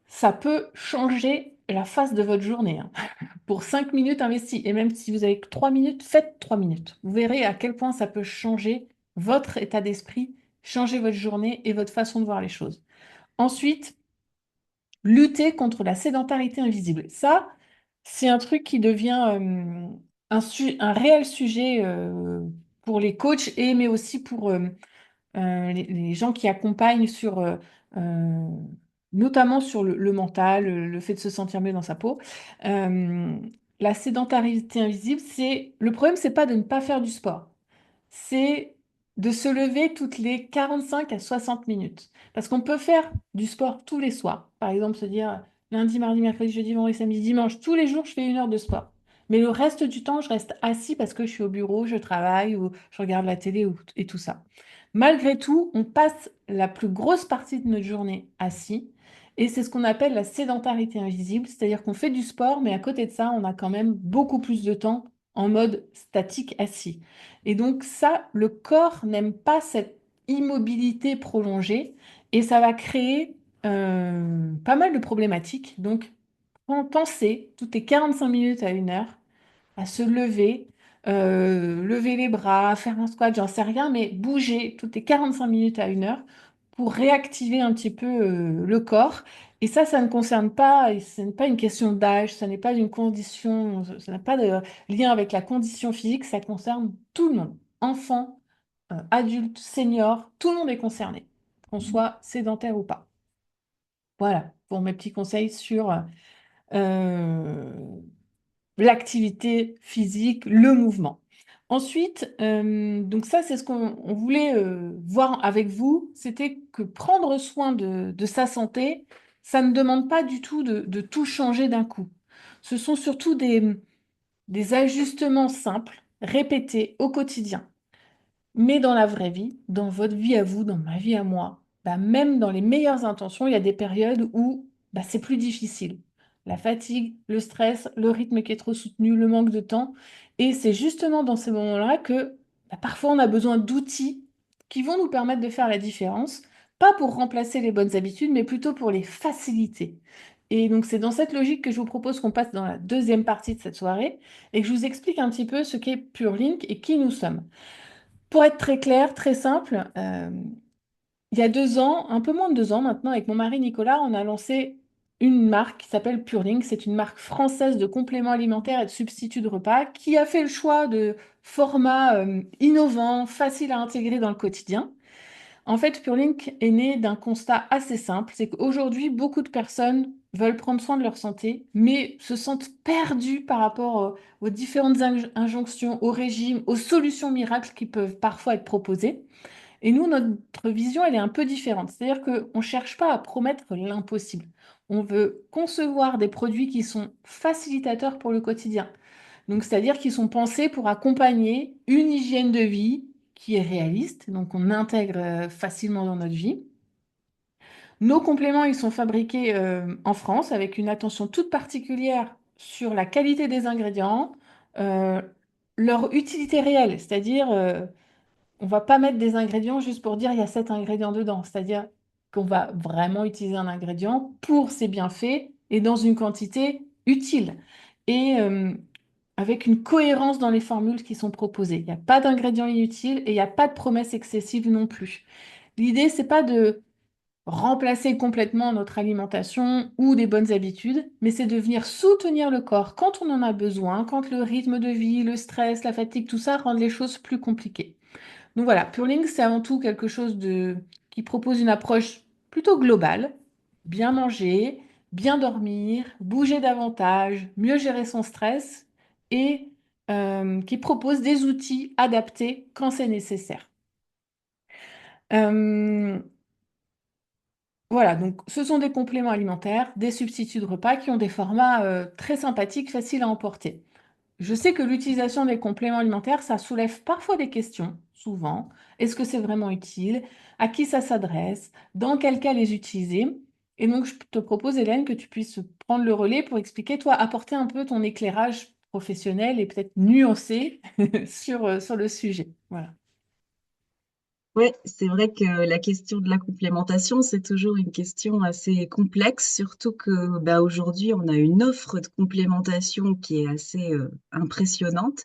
Ça peut changer la face de votre journée, hein. Pour 5 minutes investies. Et même si vous avez que 3 minutes, faites 3 minutes. Vous verrez à quel point ça peut changer votre état d'esprit, changer votre journée et votre façon de voir les choses. Ensuite, lutter contre la sédentarité invisible. Ça, c'est un truc qui devient un réel sujet pour les coachs et mais aussi pour les gens qui accompagnent sur euh, notamment sur le mental, le fait de se sentir mieux dans sa peau. Euh, la sédentarité invisible, c'est le problème, c'est pas de ne pas faire du sport, c'est de se lever toutes les 45 à 60 minutes. Parce qu'on peut faire du sport tous les soirs. Par exemple, se dire lundi, mardi, mercredi, jeudi, vendredi, samedi, dimanche, tous les jours, je fais 1 heure de sport. Mais le reste du temps, je reste assis parce que je suis au bureau, je travaille ou je regarde la télé et tout ça. Malgré tout, on passe la plus grosse partie de notre journée assis. Et c'est ce qu'on appelle la sédentarité invisible, c'est-à-dire qu'on fait du sport, mais à côté de ça, on a quand même beaucoup plus de temps en mode statique assis. Et donc ça, le corps n'aime pas cette immobilité prolongée et ça va créer pas mal de problématiques. Donc pensez toutes les 45 minutes à 1 heure à se lever, lever les bras, faire un squat, j'en sais rien, mais bouger toutes les 45 minutes à 1 heure pour réactiver un petit peu le corps. Et ça ne concerne pas, et ce n'est pas une question d'âge, ça n'est pas une condition, ça n'a pas de lien avec la condition physique, ça concerne tout le monde. Enfants, adultes, seniors, tout le monde est concerné, qu'on soit sédentaire ou pas. Voilà pour mes petits conseils sur euh, l'activité physique, le mouvement. Ensuite, donc ça, c'est ce qu'on voulait voir avec vous, c'était que prendre soin de sa santé, ça ne demande pas du tout de tout changer d'un coup. Ce sont surtout des ajustements simples, répétés au quotidien. Mais dans la vraie vie, dans votre vie à vous, dans ma vie à moi, bah, même dans les meilleures intentions, il y a des périodes où bah, c'est plus difficile. La fatigue, le stress, le rythme qui est trop soutenu, le manque de temps. Et c'est justement dans ces moments-là que bah, parfois on a besoin d'outils qui vont nous permettre de faire la différence, pas pour remplacer les bonnes habitudes, mais plutôt pour les faciliter. Et donc c'est dans cette logique que je vous propose qu'on passe dans la deuxième partie de cette soirée et que je vous explique un petit peu ce qu'est PureLink et qui nous sommes. Pour être très clair, très simple, il y a 2 ans, un peu moins de 2 ans maintenant, avec mon mari Nicolas, on a lancé une marque qui s'appelle Purelink. C'est une marque française de compléments alimentaires et de substituts de repas qui a fait le choix de formats innovants, faciles à intégrer dans le quotidien. En fait, Purelink est né d'un constat assez simple, c'est qu'aujourd'hui, beaucoup de personnes veulent prendre soin de leur santé, mais se sentent perdues par rapport aux différentes injonctions, au régime, aux solutions miracles qui peuvent parfois être proposées. Et nous, notre vision, elle est un peu différente. C'est-à-dire qu'on ne cherche pas à promettre l'impossible. On veut concevoir des produits qui sont facilitateurs pour le quotidien. Donc, c'est-à-dire qu'ils sont pensés pour accompagner une hygiène de vie qui est réaliste, donc on intègre facilement dans notre vie. Nos compléments, ils sont fabriqués en France avec une attention toute particulière sur la qualité des ingrédients, euh, leur utilité réelle, c'est-à-dire on va pas mettre des ingrédients juste pour dire il y a 7 ingrédients dedans. C'est-à-dire qu'on va vraiment utiliser un ingrédient pour ses bienfaits et dans une quantité utile. Et avec une cohérence dans les formules qui sont proposées. Il n'y a pas d'ingrédients inutiles et il n'y a pas de promesses excessives non plus. L'idée, c'est pas de remplacer complètement notre alimentation ou des bonnes habitudes, mais c'est de venir soutenir le corps quand on en a besoin, quand le rythme de vie, le stress, la fatigue, tout ça rendent les choses plus compliquées. Donc voilà, Purling, c'est avant tout quelque chose qui propose une approche plutôt globale. Bien manger, bien dormir, bouger davantage, mieux gérer son stress et qui propose des outils adaptés quand c'est nécessaire. Euh, Voilà, donc ce sont des compléments alimentaires, des substituts de repas qui ont des formats très sympathiques, faciles à emporter. Je sais que l'utilisation des compléments alimentaires, ça soulève parfois des questions, souvent. Est-ce que c'est vraiment utile? À qui ça s'adresse? Dans quel cas les utiliser? Et donc, je te propose, Hélène, que tu puisses prendre le relais pour expliquer, toi, apporter un peu ton éclairage professionnel et peut-être nuancé sur le sujet. Voilà. Oui, c'est vrai que la question de la complémentation, c'est toujours une question assez complexe, surtout que bah, aujourd'hui, on a une offre de complémentation qui est assez impressionnante.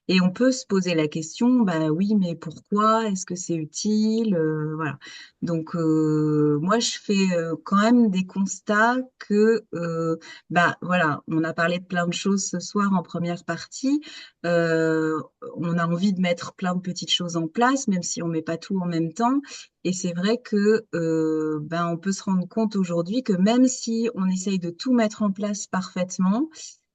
Et on peut se poser la question, bah oui, mais pourquoi? Est-ce que c'est utile? Voilà. Donc, moi, je fais quand même des constats que, bah voilà, on a parlé de plein de choses ce soir en première partie. Euh, on a envie de mettre plein de petites choses en place, même si on met pas tout en même temps. Et c'est vrai que ben, on peut se rendre compte aujourd'hui que même si on essaye de tout mettre en place parfaitement,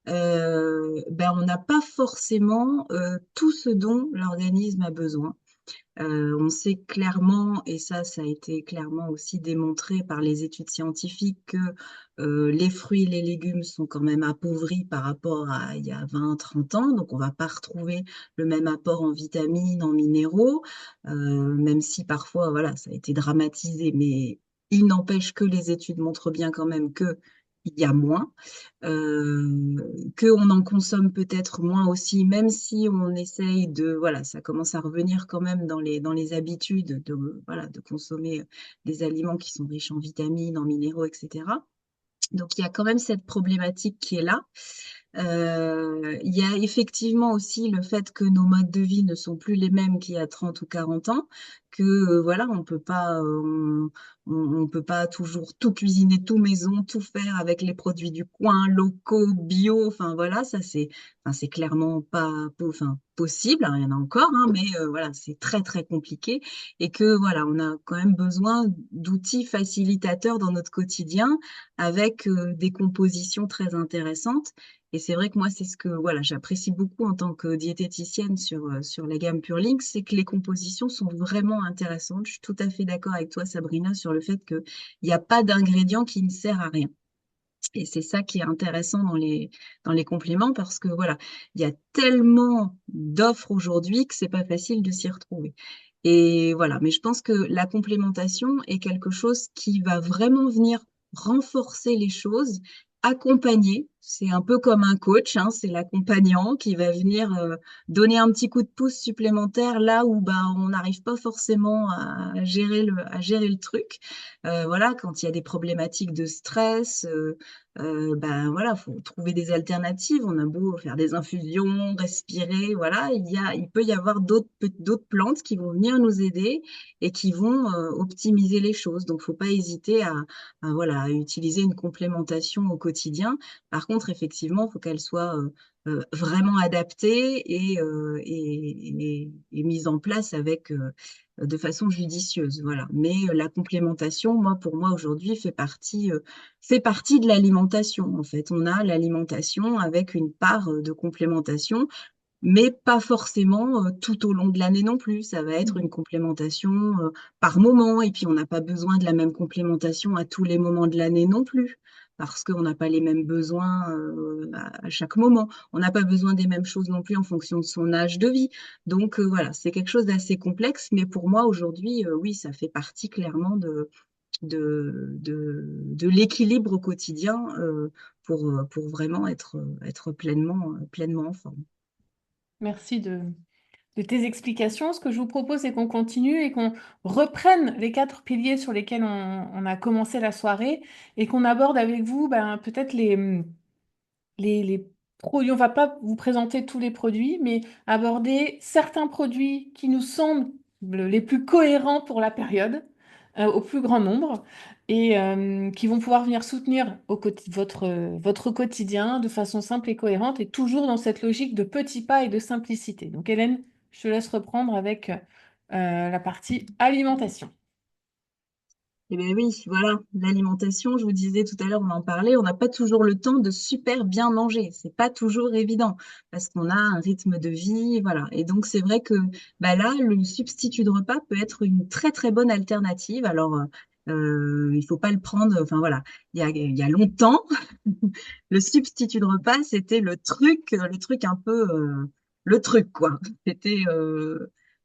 ben, on n'a pas forcément tout ce dont l'organisme a besoin. On sait clairement, et ça a été clairement aussi démontré par les études scientifiques, que les fruits et les légumes sont quand même appauvris par rapport à il y a 20, 30 ans. Donc, on va pas retrouver le même apport en vitamines, en minéraux, même si parfois, voilà, ça a été dramatisé, mais il n'empêche que les études montrent bien quand même que il y a moins qu'on en consomme peut-être moins aussi, même si on essaye de, voilà, ça commence à revenir quand même dans les habitudes de, voilà, de consommer des aliments qui sont riches en vitamines, en minéraux, etc. Donc il y a quand même cette problématique qui est là. Il y a effectivement aussi le fait que nos modes de vie ne sont plus les mêmes qu'il y a 30 ou 40 ans, que voilà, on peut pas toujours tout cuisiner, tout maison, tout faire avec les produits du coin, locaux, bio. Enfin voilà, ça c'est clairement pas enfin, possible. Alors, il y en a encore, hein, mais voilà, c'est très très compliqué et que voilà, on a quand même besoin d'outils facilitateurs dans notre quotidien avec des compositions très intéressantes. Et c'est vrai que moi, c'est ce que voilà, j'apprécie beaucoup en tant que diététicienne sur la gamme Pure Link, c'est que les compositions sont vraiment intéressantes. Je suis tout à fait d'accord avec toi, Sabrina, sur le fait qu'il n'y a pas d'ingrédient qui ne sert à rien. Et c'est ça qui est intéressant dans les compléments parce que voilà, il y a tellement d'offres aujourd'hui que c'est pas facile de s'y retrouver. Et voilà, mais je pense que la complémentation est quelque chose qui va vraiment venir renforcer les choses, accompagner. C'est un peu comme un coach, hein, c'est l'accompagnant qui va venir donner un petit coup de pouce supplémentaire là où bah, on n'arrive pas forcément à gérer le truc. Voilà, quand il y a des problématiques de stress, ben voilà, faut trouver des alternatives. On a beau faire des infusions, respirer, voilà, il peut y avoir d'autres plantes qui vont venir nous aider et qui vont optimiser les choses. Donc, faut pas hésiter voilà, à utiliser une complémentation au quotidien. Par contre, effectivement, faut qu'elle soit vraiment adaptée et mise en place avec de façon judicieuse, voilà. Mais la complémentation, moi, pour moi aujourd'hui, fait partie de l'alimentation, en fait. On a l'alimentation avec une part de complémentation, mais pas forcément tout au long de l'année non plus. Ça va être une complémentation par moment, et puis on n'a pas besoin de la même complémentation à tous les moments de l'année non plus, parce qu'on n'a pas les mêmes besoins à chaque moment. On n'a pas besoin des mêmes choses non plus en fonction de son âge de vie. Donc voilà, c'est quelque chose d'assez complexe, mais pour moi aujourd'hui, oui, ça fait partie clairement de l'équilibre au quotidien pour vraiment être pleinement en forme. Merci de tes explications. Ce que je vous propose, c'est qu'on continue et qu'on reprenne les quatre piliers sur lesquels on a commencé la soirée et qu'on aborde avec vous ben, peut-être les produits. On va pas vous présenter tous les produits, mais aborder certains produits qui nous semblent les plus cohérents pour la période, au plus grand nombre, et qui vont pouvoir venir soutenir votre quotidien de façon simple et cohérente, et toujours dans cette logique de petits pas et de simplicité. Donc Hélène, je te laisse reprendre avec la partie alimentation. Eh bien oui, voilà, l'alimentation, je vous disais tout à l'heure, on en parlait, on n'a pas toujours le temps de super bien manger. C'est pas toujours évident parce qu'on a un rythme de vie, voilà. Et donc c'est vrai que bah là, le substitut de repas peut être une très très bonne alternative. Alors Il faut pas le prendre. Enfin voilà, il y a longtemps, le substitut de repas, c'était le truc un peu, le truc quoi. C'était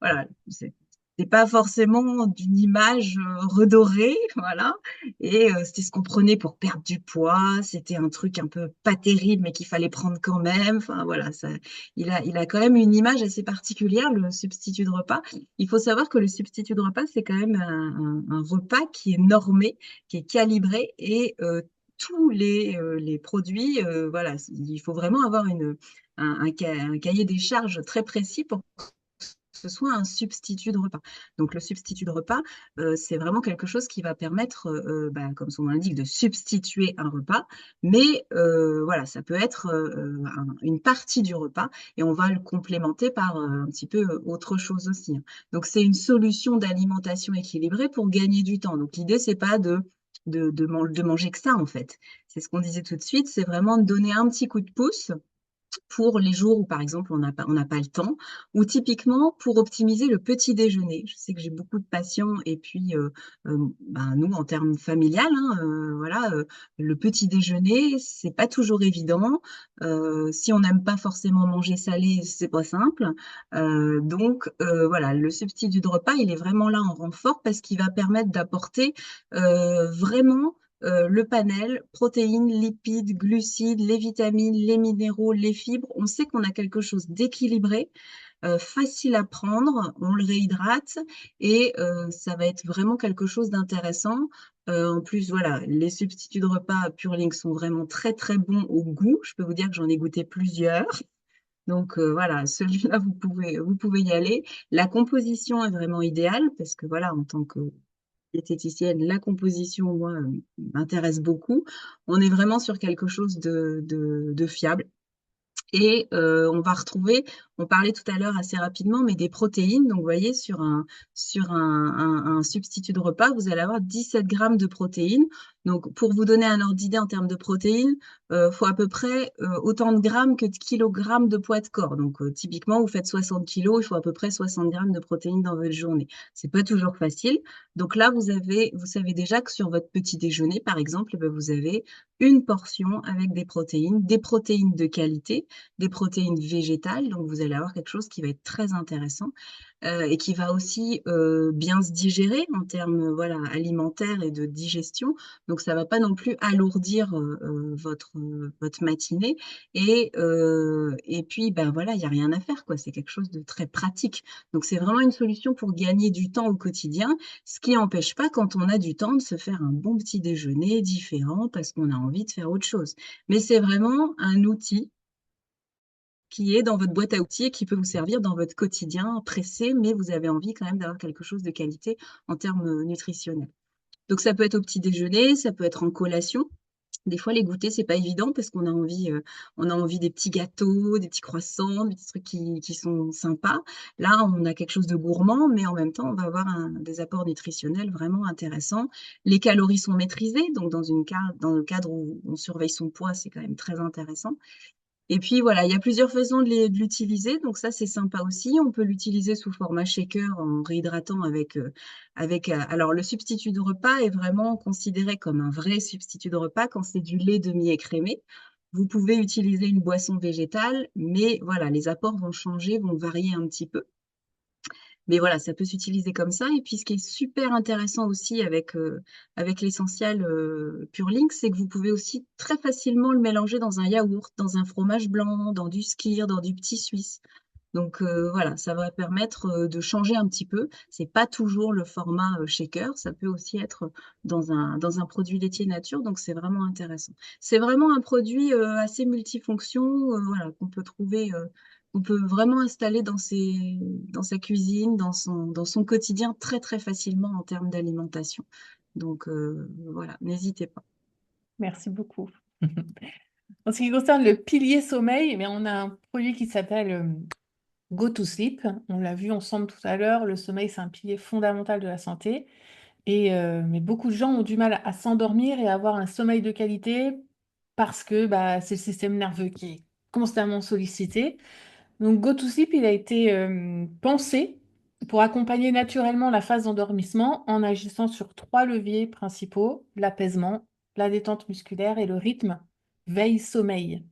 voilà, c'est pas forcément d'une image redorée, voilà. Et c'était ce qu'on prenait pour perdre du poids. C'était un truc un peu pas terrible, mais qu'il fallait prendre quand même. Enfin voilà, ça, il a quand même une image assez particulière, le substitut de repas. Il faut savoir que le substitut de repas, c'est quand même un repas qui est normé, qui est calibré et tous les produits, voilà, il faut vraiment avoir un cahier des charges très précis pour ce soit un substitut de repas. Donc le substitut de repas, c'est vraiment quelque chose qui va permettre, bah, comme son nom l'indique, de substituer un repas, mais voilà, ça peut être une partie du repas et on va le complémenter par un petit peu autre chose aussi, hein. Donc c'est une solution d'alimentation équilibrée pour gagner du temps. Donc l'idée, c'est pas de manger que ça en fait. C'est ce qu'on disait tout de suite, c'est vraiment de donner un petit coup de pouce pour les jours où, par exemple, on n'a pas le temps, ou typiquement pour optimiser le petit déjeuner. Je sais que j'ai beaucoup de patients, et puis ben, nous, en termes familial, hein, voilà, le petit déjeuner, c'est pas toujours évident. Si on n'aime pas forcément manger salé, c'est pas simple. Donc voilà, le substitut de repas, il est vraiment là en renfort parce qu'il va permettre d'apporter vraiment le panel, protéines, lipides, glucides, les vitamines, les minéraux, les fibres. On sait qu'on a quelque chose d'équilibré, facile à prendre, on le réhydrate et ça va être vraiment quelque chose d'intéressant. En plus, voilà, les substituts de repas Purelink sont vraiment très très bons au goût. Je peux vous dire que j'en ai goûté plusieurs. Donc voilà, celui-là, vous pouvez y aller. La composition est vraiment idéale parce que voilà, en tant que diététicienne, la composition, moi, m'intéresse beaucoup. On est vraiment sur quelque chose de fiable. Et on va retrouver, on parlait tout à l'heure assez rapidement, mais des protéines. Donc, vous voyez, sur un substitut de repas, vous allez avoir 17 grammes de protéines. Donc, pour vous donner un ordre d'idée en termes de protéines, il faut à peu près autant de grammes que de kilogrammes de poids de corps. Donc, typiquement, vous faites 60 kilos, il faut à peu près 60 grammes de protéines dans votre journée. C'est pas toujours facile. Donc là, vous savez déjà que sur votre petit déjeuner, par exemple, ben, vous avez une portion avec des protéines de qualité, des protéines végétales. Donc, vous allez avoir quelque chose qui va être très intéressant et qui va aussi bien se digérer en termes voilà, alimentaires et de digestion. Donc, ça ne va pas non plus alourdir votre matinée. Et puis, ben, voilà, il n'y a rien à faire, quoi. C'est quelque chose de très pratique. Donc, c'est vraiment une solution pour gagner du temps au quotidien, ce qui n'empêche pas, quand on a du temps, de se faire un bon petit déjeuner différent parce qu'on a envie de faire autre chose. Mais c'est vraiment un outil qui est dans votre boîte à outils et qui peut vous servir dans votre quotidien pressé, mais vous avez envie quand même d'avoir quelque chose de qualité en termes nutritionnels. Donc ça peut être au petit déjeuner, ça peut être en collation. Des fois, les goûters, c'est pas évident parce qu'on a envie des petits gâteaux, des petits croissants, des petits trucs qui sont sympas. Là, on a quelque chose de gourmand, mais en même temps, on va avoir des apports nutritionnels vraiment intéressants. Les calories sont maîtrisées, donc dans le cadre où on surveille son poids, c'est quand même très intéressant. Et puis voilà, il y a plusieurs façons de l'utiliser, donc ça c'est sympa aussi. On peut l'utiliser sous format shaker en réhydratant alors le substitut de repas est vraiment considéré comme un vrai substitut de repas quand c'est du lait demi-écrémé. Vous pouvez utiliser une boisson végétale, mais voilà, les apports vont changer, vont varier un petit peu. Mais voilà, ça peut s'utiliser comme ça. Et puis, ce qui est super intéressant aussi avec l'essentiel Pure Link, c'est que vous pouvez aussi très facilement le mélanger dans un yaourt, dans un fromage blanc, dans du skyr, dans du petit suisse. Donc voilà, ça va permettre de changer un petit peu. C'est pas toujours le format shaker, ça peut aussi être dans un produit laitier nature, donc c'est vraiment intéressant. C'est vraiment un produit assez multifonction, voilà, qu'on peut vraiment installer dans sa cuisine, dans son quotidien très très facilement en termes d'alimentation. Donc voilà, n'hésitez pas. Merci beaucoup. En ce qui concerne le pilier sommeil, mais on a un produit qui s'appelle Go to Sleep. On l'a vu ensemble tout à l'heure. Le sommeil, c'est un pilier fondamental de la santé. Mais beaucoup de gens ont du mal à s'endormir et à avoir un sommeil de qualité parce que bah, c'est le système nerveux qui est constamment sollicité. Donc, Go to Sleep, il a été pensé pour accompagner naturellement la phase d'endormissement en agissant sur trois leviers principaux, l'apaisement, la détente musculaire et le rythme veille-sommeil.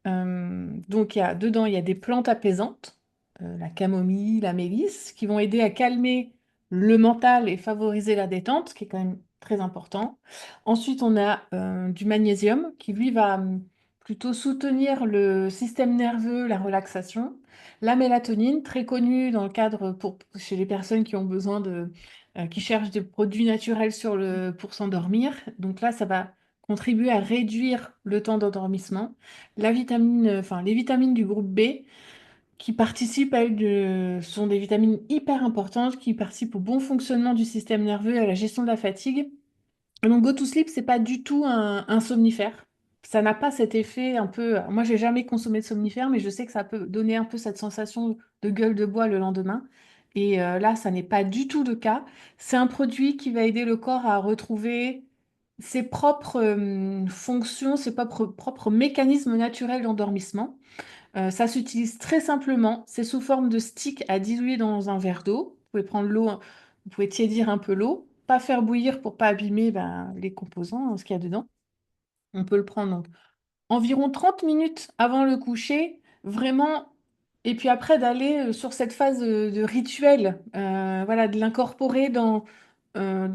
Donc dedans, il y a des plantes apaisantes, la camomille, la mélisse, qui vont aider à calmer le mental et favoriser la détente, ce qui est quand même très important. Ensuite, on a du magnésium, qui lui va plutôt soutenir le système nerveux, la relaxation. La mélatonine, très connue dans le cadre chez les personnes qui ont besoin qui cherchent des produits naturels pour s'endormir. Donc là, ça va contribuer à réduire le temps d'endormissement. Les vitamines du groupe B qui participent, sont des vitamines hyper importantes qui participent au bon fonctionnement du système nerveux et à la gestion de la fatigue. Et donc, Go to Sleep, c'est pas du tout un somnifère. Ça n'a pas cet effet un peu. Moi, j'ai jamais consommé de somnifère, mais je sais que ça peut donner un peu cette sensation de gueule de bois le lendemain. Et là, ça n'est pas du tout le cas. C'est un produit qui va aider le corps à retrouver ses propres fonctions, propres mécanismes naturels d'endormissement. Ça s'utilise très simplement. C'est sous forme de stick à diluer dans un verre d'eau. Vous pouvez prendre l'eau, vous pouvez tiédir un peu l'eau, pas faire bouillir pour pas abîmer les composants, ce qu'il y a dedans. On peut le prendre donc environ 30 minutes avant le coucher, vraiment, et puis après d'aller sur cette phase de rituel, voilà, de l'incorporer dans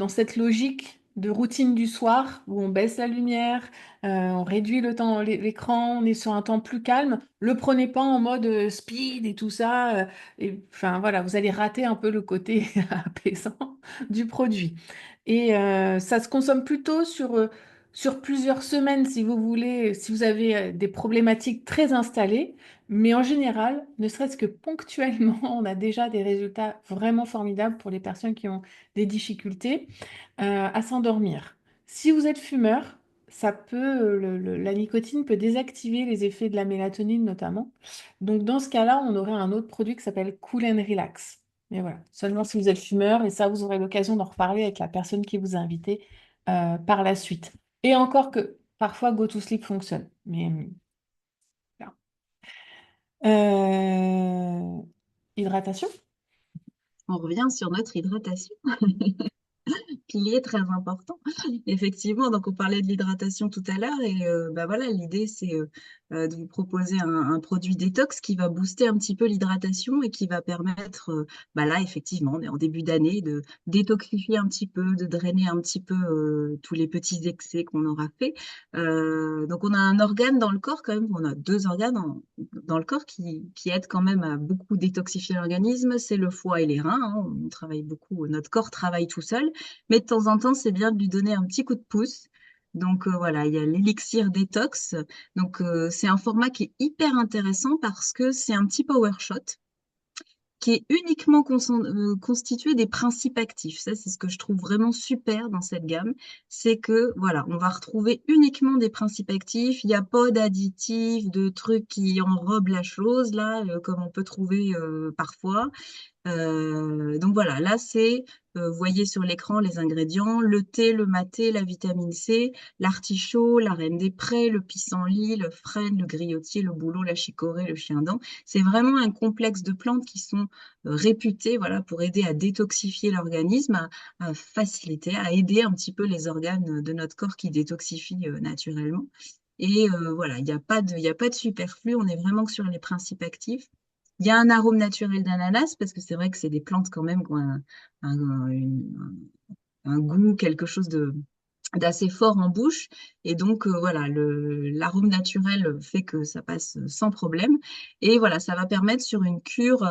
cette logique de routine du soir où on baisse la lumière, on réduit le temps, l'écran, on est sur un temps plus calme. Le prenez pas en mode speed et tout ça, et enfin voilà, vous allez rater un peu le côté apaisant du produit. Et ça se consomme plutôt sur plusieurs semaines si vous voulez, si vous avez des problématiques très installées. Mais en général, ne serait-ce que ponctuellement, on a déjà des résultats vraiment formidables pour les personnes qui ont des difficultés à s'endormir. Si vous êtes fumeur, la nicotine peut désactiver les effets de la mélatonine notamment. Donc dans ce cas-là, on aurait un autre produit qui s'appelle Cool and Relax. Mais voilà, seulement si vous êtes fumeur, et ça, vous aurez l'occasion d'en reparler avec la personne qui vous a invité par la suite. Et encore que parfois Go to Sleep fonctionne. Mais voilà. Hydratation? On revient sur notre hydratation. Pilier très important. Effectivement, donc on parlait de l'hydratation tout à l'heure et bah voilà, l'idée c'est de vous proposer un produit détox qui va booster un petit peu l'hydratation et qui va permettre, bah là effectivement, on est en début d'année, de détoxifier un petit peu, de drainer un petit peu tous les petits excès qu'on aura fait. Donc on a un organe dans le corps quand même, on a deux organes dans le corps qui aident quand même à beaucoup détoxifier l'organisme, c'est le foie et les reins, hein. On travaille beaucoup, notre corps travaille tout seul. Mais de temps en temps, c'est bien de lui donner un petit coup de pouce. Donc voilà, il y a l'élixir détox. Donc c'est un format qui est hyper intéressant parce que c'est un petit power shot qui est uniquement constitué des principes actifs. Ça, c'est ce que je trouve vraiment super dans cette gamme. C'est que voilà, on va retrouver uniquement des principes actifs. Il n'y a pas d'additifs, de trucs qui enrobent la chose là, comme on peut trouver parfois. Donc voilà, là c'est, vous voyez sur l'écran les ingrédients, le thé, le maté, la vitamine C, l'artichaut, la reine des prés, le pissenlit, le frêne, le griotier, le bouleau, la chicorée, le chien-dent. C'est vraiment un complexe de plantes qui sont réputées voilà, pour aider à détoxifier l'organisme, à faciliter, à aider un petit peu les organes de notre corps qui détoxifient naturellement. Et voilà, il y a pas de superflu, on est vraiment que sur les principes actifs. Il y a un arôme naturel d'ananas, parce que c'est vrai que c'est des plantes quand même qui ont un goût, quelque chose d'assez fort en bouche. Et donc, voilà, l'arôme naturel fait que ça passe sans problème. Et voilà, ça va permettre sur une cure,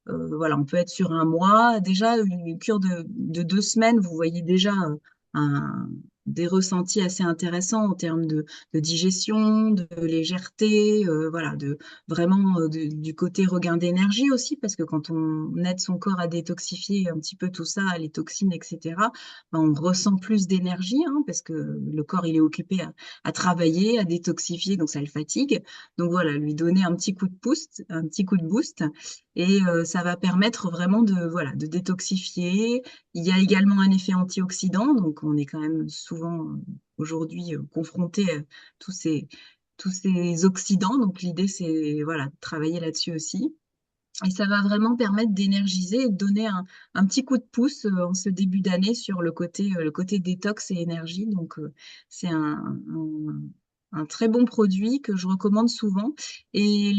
voilà, on peut être sur un mois. Déjà, une cure de 2 semaines, vous voyez déjà un- des ressentis assez intéressants en termes de digestion, de légèreté, voilà, vraiment du côté regain d'énergie aussi, parce que quand on aide son corps à détoxifier un petit peu tout ça, les toxines, etc., ben, on ressent plus d'énergie, hein, parce que le corps, il est occupé à travailler, à détoxifier, donc ça le fatigue. Donc voilà, lui donner un petit coup de boost, un petit coup de boost, et ça va permettre vraiment voilà, de détoxifier. Il y a également un effet antioxydant, donc on est quand même souvent aujourd'hui confronté à tous ces, tous ces oxydants. Donc l'idée, c'est voilà, de travailler là-dessus aussi. Et ça va vraiment permettre d'énergiser et de donner un petit coup de pouce en ce début d'année sur le côté détox et énergie. Donc, c'est un très bon produit que je recommande souvent. Et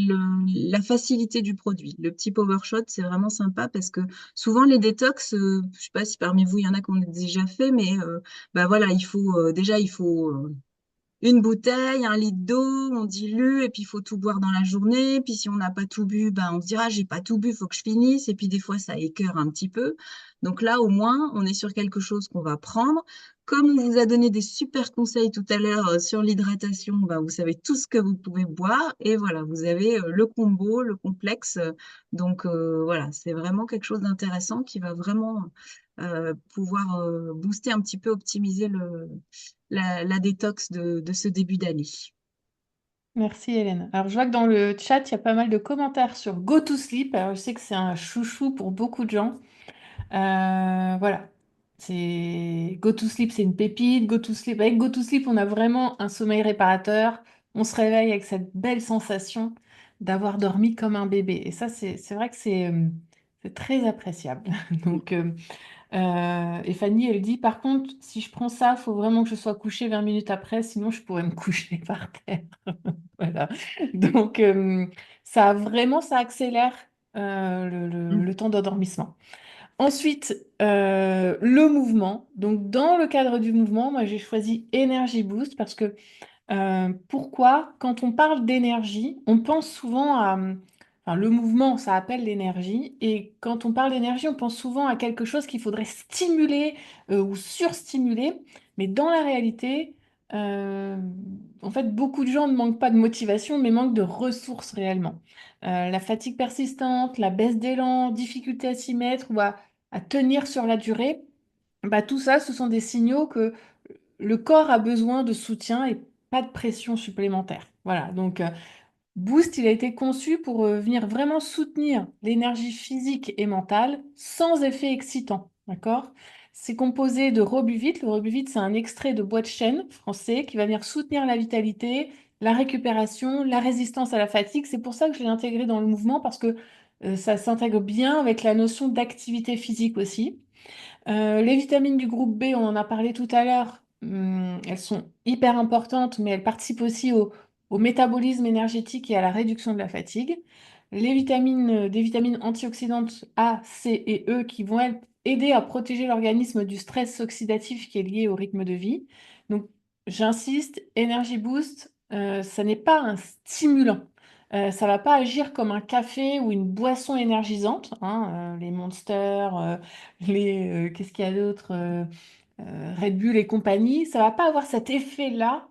la facilité du produit. Le petit Power Shot, c'est vraiment sympa parce que souvent les détox, je sais pas si parmi vous, il y en a qui ont déjà fait, mais bah voilà, il faut une bouteille, un litre d'eau, on dilue, et puis il faut tout boire dans la journée. Puis si on n'a pas tout bu, ben on se dira, j'ai pas tout bu, il faut que je finisse. Et puis des fois, ça écœure un petit peu. Donc là, au moins, on est sur quelque chose qu'on va prendre. Comme on vous a donné des super conseils tout à l'heure sur l'hydratation, ben, vous savez tout ce que vous pouvez boire. Et voilà, vous avez le combo, le complexe. Donc voilà, c'est vraiment quelque chose d'intéressant qui va vraiment pouvoir booster un petit peu, optimiser la détox de ce début d'année. Merci Hélène. Alors je vois que dans le chat, il y a pas mal de commentaires sur Go to Sleep. Alors je sais que c'est un chouchou pour beaucoup de gens. Voilà. C'est Go to Sleep, c'est une pépite. Go to Sleep. Avec Go to Sleep, on a vraiment un sommeil réparateur. On se réveille avec cette belle sensation d'avoir dormi comme un bébé. Et ça, c'est vrai que c'est très appréciable. Donc, et Fanny, elle dit, par contre, si je prends ça, il faut vraiment que je sois couchée 20 minutes après, sinon je pourrais me coucher par terre. Voilà. Donc, ça accélère le temps d'endormissement. Ensuite, le mouvement. Donc, dans le cadre du mouvement, moi, j'ai choisi Energy Boost parce que pourquoi, quand on parle d'énergie, on pense souvent à... Enfin, le mouvement, ça appelle l'énergie. Et quand on parle d'énergie, on pense souvent à quelque chose qu'il faudrait stimuler ou surstimuler. Mais dans la réalité, euh, en fait, beaucoup de gens ne manquent pas de motivation, mais manquent de ressources réellement. La fatigue persistante, la baisse d'élan, difficulté à s'y mettre ou à tenir sur la durée, bah, tout ça, ce sont des signaux que le corps a besoin de soutien et pas de pression supplémentaire. Voilà, donc Boost, il a été conçu pour venir vraiment soutenir l'énergie physique et mentale sans effet excitant. D'accord? C'est composé de Robuvit. Le Robuvit, c'est un extrait de bois de chêne français qui va venir soutenir la vitalité, la récupération, la résistance à la fatigue. C'est pour ça que je l'ai intégré dans le mouvement parce que ça s'intègre bien avec la notion d'activité physique aussi. Les vitamines du groupe B, on en a parlé tout à l'heure, elles sont hyper importantes, mais elles participent aussi au métabolisme énergétique et à la réduction de la fatigue. Les vitamines, des vitamines antioxydantes A, C et E qui vont aider à protéger l'organisme du stress oxydatif qui est lié au rythme de vie. Donc, j'insiste, Energy Boost, ça n'est pas un stimulant. Ça va pas agir comme un café ou une boisson énergisante, hein, les Monster, qu'est-ce qu'il y a d'autre? Red Bull et compagnie, ça va pas avoir cet effet-là,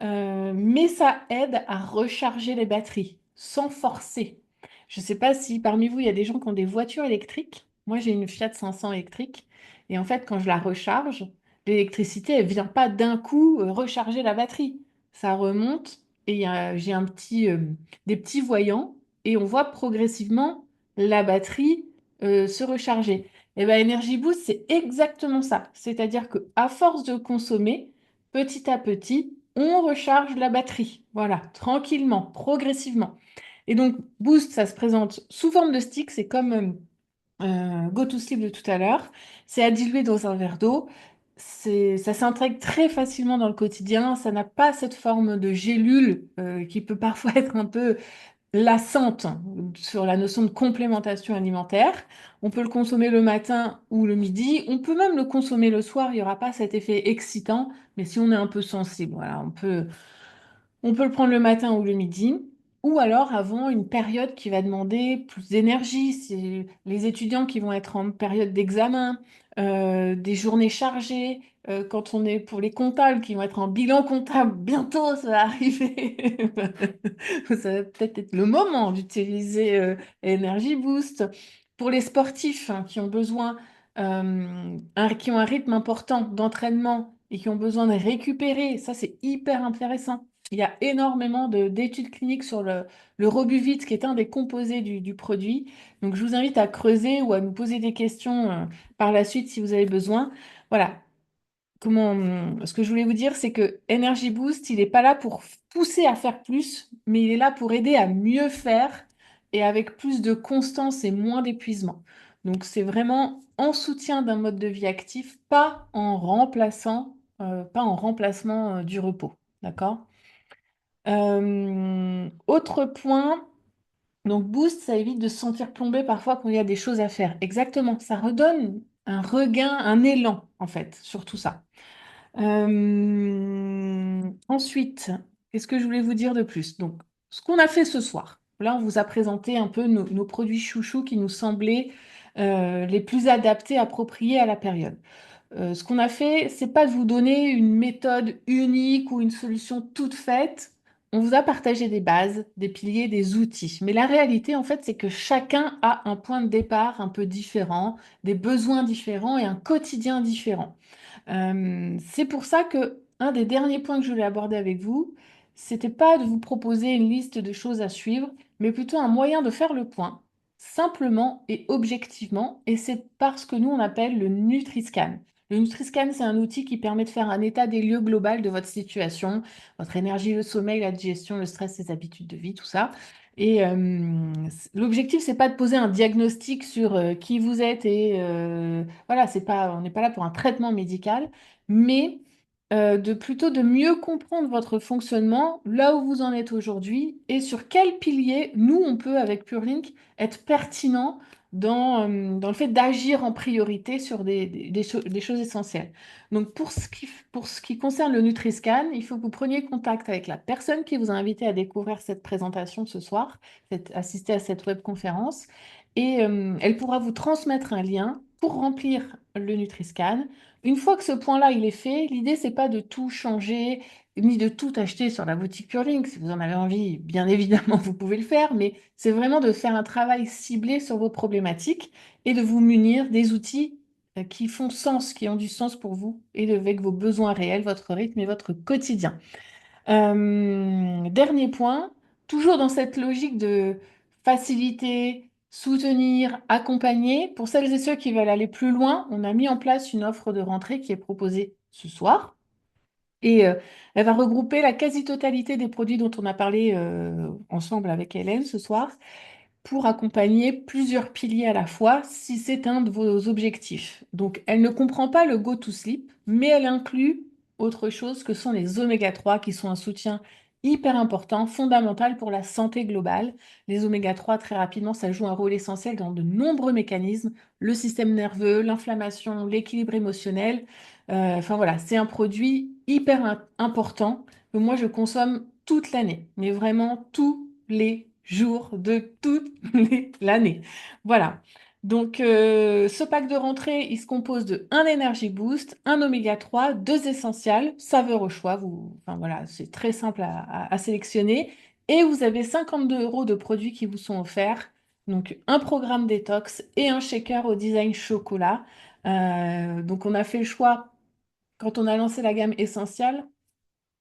mais ça aide à recharger les batteries sans forcer. Je ne sais pas si parmi vous, il y a des gens qui ont des voitures électriques. Moi, j'ai une Fiat 500 électrique. Et en fait, quand je la recharge, l'électricité, elle vient pas d'un coup recharger la batterie. Ça remonte et j'ai des petits voyants et on voit progressivement la batterie se recharger. Et ben, Energy Boost, c'est exactement ça. C'est-à-dire que à force de consommer, petit à petit, on recharge la batterie. Voilà, tranquillement, progressivement. Et donc, Boost, ça se présente sous forme de stick. C'est comme Go to Sleep de tout à l'heure. C'est à diluer dans un verre d'eau. Ça s'intègre très facilement dans le quotidien. Ça n'a pas cette forme de gélule qui peut parfois être un peu lassante sur la notion de complémentation alimentaire. On peut le consommer le matin ou le midi. On peut même le consommer le soir. Il n'y aura pas cet effet excitant, mais si on est un peu sensible, voilà, on peut le prendre le matin ou le midi, ou alors avant une période qui va demander plus d'énergie. C'est les étudiants qui vont être en période d'examen, des journées chargées, quand on est pour les comptables qui vont être en bilan comptable, bientôt ça va arriver. Ça va peut-être être le moment d'utiliser Energy Boost. Pour les sportifs hein, qui ont besoin, qui ont un rythme important d'entraînement et qui ont besoin de récupérer, ça c'est hyper intéressant. Il y a énormément d'études cliniques sur le Robuvit, qui est un des composés du produit. Donc, je vous invite à creuser ou à nous poser des questions par la suite si vous avez besoin. Voilà. Ce que je voulais vous dire, c'est que Energy Boost, il n'est pas là pour pousser à faire plus, mais il est là pour aider à mieux faire et avec plus de constance et moins d'épuisement. Donc c'est vraiment en soutien d'un mode de vie actif, pas en remplacement du repos. D'accord? Autre point, donc boost, ça évite de se sentir plombé parfois quand il y a des choses à faire. Exactement, ça redonne un regain, un élan en fait sur tout ça. Ensuite, qu'est-ce que je voulais vous dire de plus? Donc, ce qu'on a fait ce soir, là, on vous a présenté un peu nos produits chouchous qui nous semblaient les plus adaptés, appropriés à la période. Ce qu'on a fait, c'est pas de vous donner une méthode unique ou une solution toute faite. On vous a partagé des bases, des piliers, des outils. Mais la réalité, en fait, c'est que chacun a un point de départ un peu différent, des besoins différents et un quotidien différent. C'est pour ça que un des derniers points que je voulais aborder avec vous, c'était pas de vous proposer une liste de choses à suivre, mais plutôt un moyen de faire le point, simplement et objectivement, et c'est parce que nous on appelle le Nutriscan. Le Nutriscan, c'est un outil qui permet de faire un état des lieux global de votre situation, votre énergie, le sommeil, la digestion, le stress, les habitudes de vie, tout ça. Et l'objectif, c'est pas de poser un diagnostic sur qui vous êtes et voilà, c'est pas, on n'est pas là pour un traitement médical, mais plutôt de mieux comprendre votre fonctionnement, là où vous en êtes aujourd'hui et sur quel pilier nous, on peut, avec PureLink, être pertinent dans le fait d'agir en priorité sur des choses essentielles. Donc, pour ce qui concerne le Nutriscan, il faut que vous preniez contact avec la personne qui vous a invité à découvrir cette présentation ce soir, assister à cette webconférence, et elle pourra vous transmettre un lien pour remplir le Nutriscan. Une fois que ce point-là il est fait, l'idée c'est pas de tout changer ni de tout acheter sur la boutique PureLink. Si vous en avez envie, bien évidemment vous pouvez le faire, mais c'est vraiment de faire un travail ciblé sur vos problématiques et de vous munir des outils qui font sens, qui ont du sens pour vous et avec vos besoins réels, votre rythme et votre quotidien. Dernier point, toujours dans cette logique de faciliter, soutenir, accompagner, pour celles et ceux qui veulent aller plus loin, on a mis en place une offre de rentrée qui est proposée ce soir. Et elle va regrouper la quasi-totalité des produits dont on a parlé ensemble avec Hélène ce soir pour accompagner plusieurs piliers à la fois si c'est un de vos objectifs. Donc, elle ne comprend pas le go to sleep, mais elle inclut autre chose que sont les oméga 3 qui sont un soutien hyper important, fondamental pour la santé globale. Les oméga 3 très rapidement, ça joue un rôle essentiel dans de nombreux mécanismes, le système nerveux, l'inflammation, l'équilibre émotionnel. Enfin voilà, c'est un produit hyper important que moi je consomme toute l'année, mais vraiment tous les jours de toute l'année. Voilà. Donc, ce pack de rentrée, il se compose de un Energy Boost, un oméga 3, deux essentiels, saveur au choix. Enfin, voilà, c'est très simple à sélectionner. Et vous avez 52 euros de produits qui vous sont offerts. Donc, un programme détox et un shaker au design chocolat. Donc, on a fait le choix, quand on a lancé la gamme essentielle,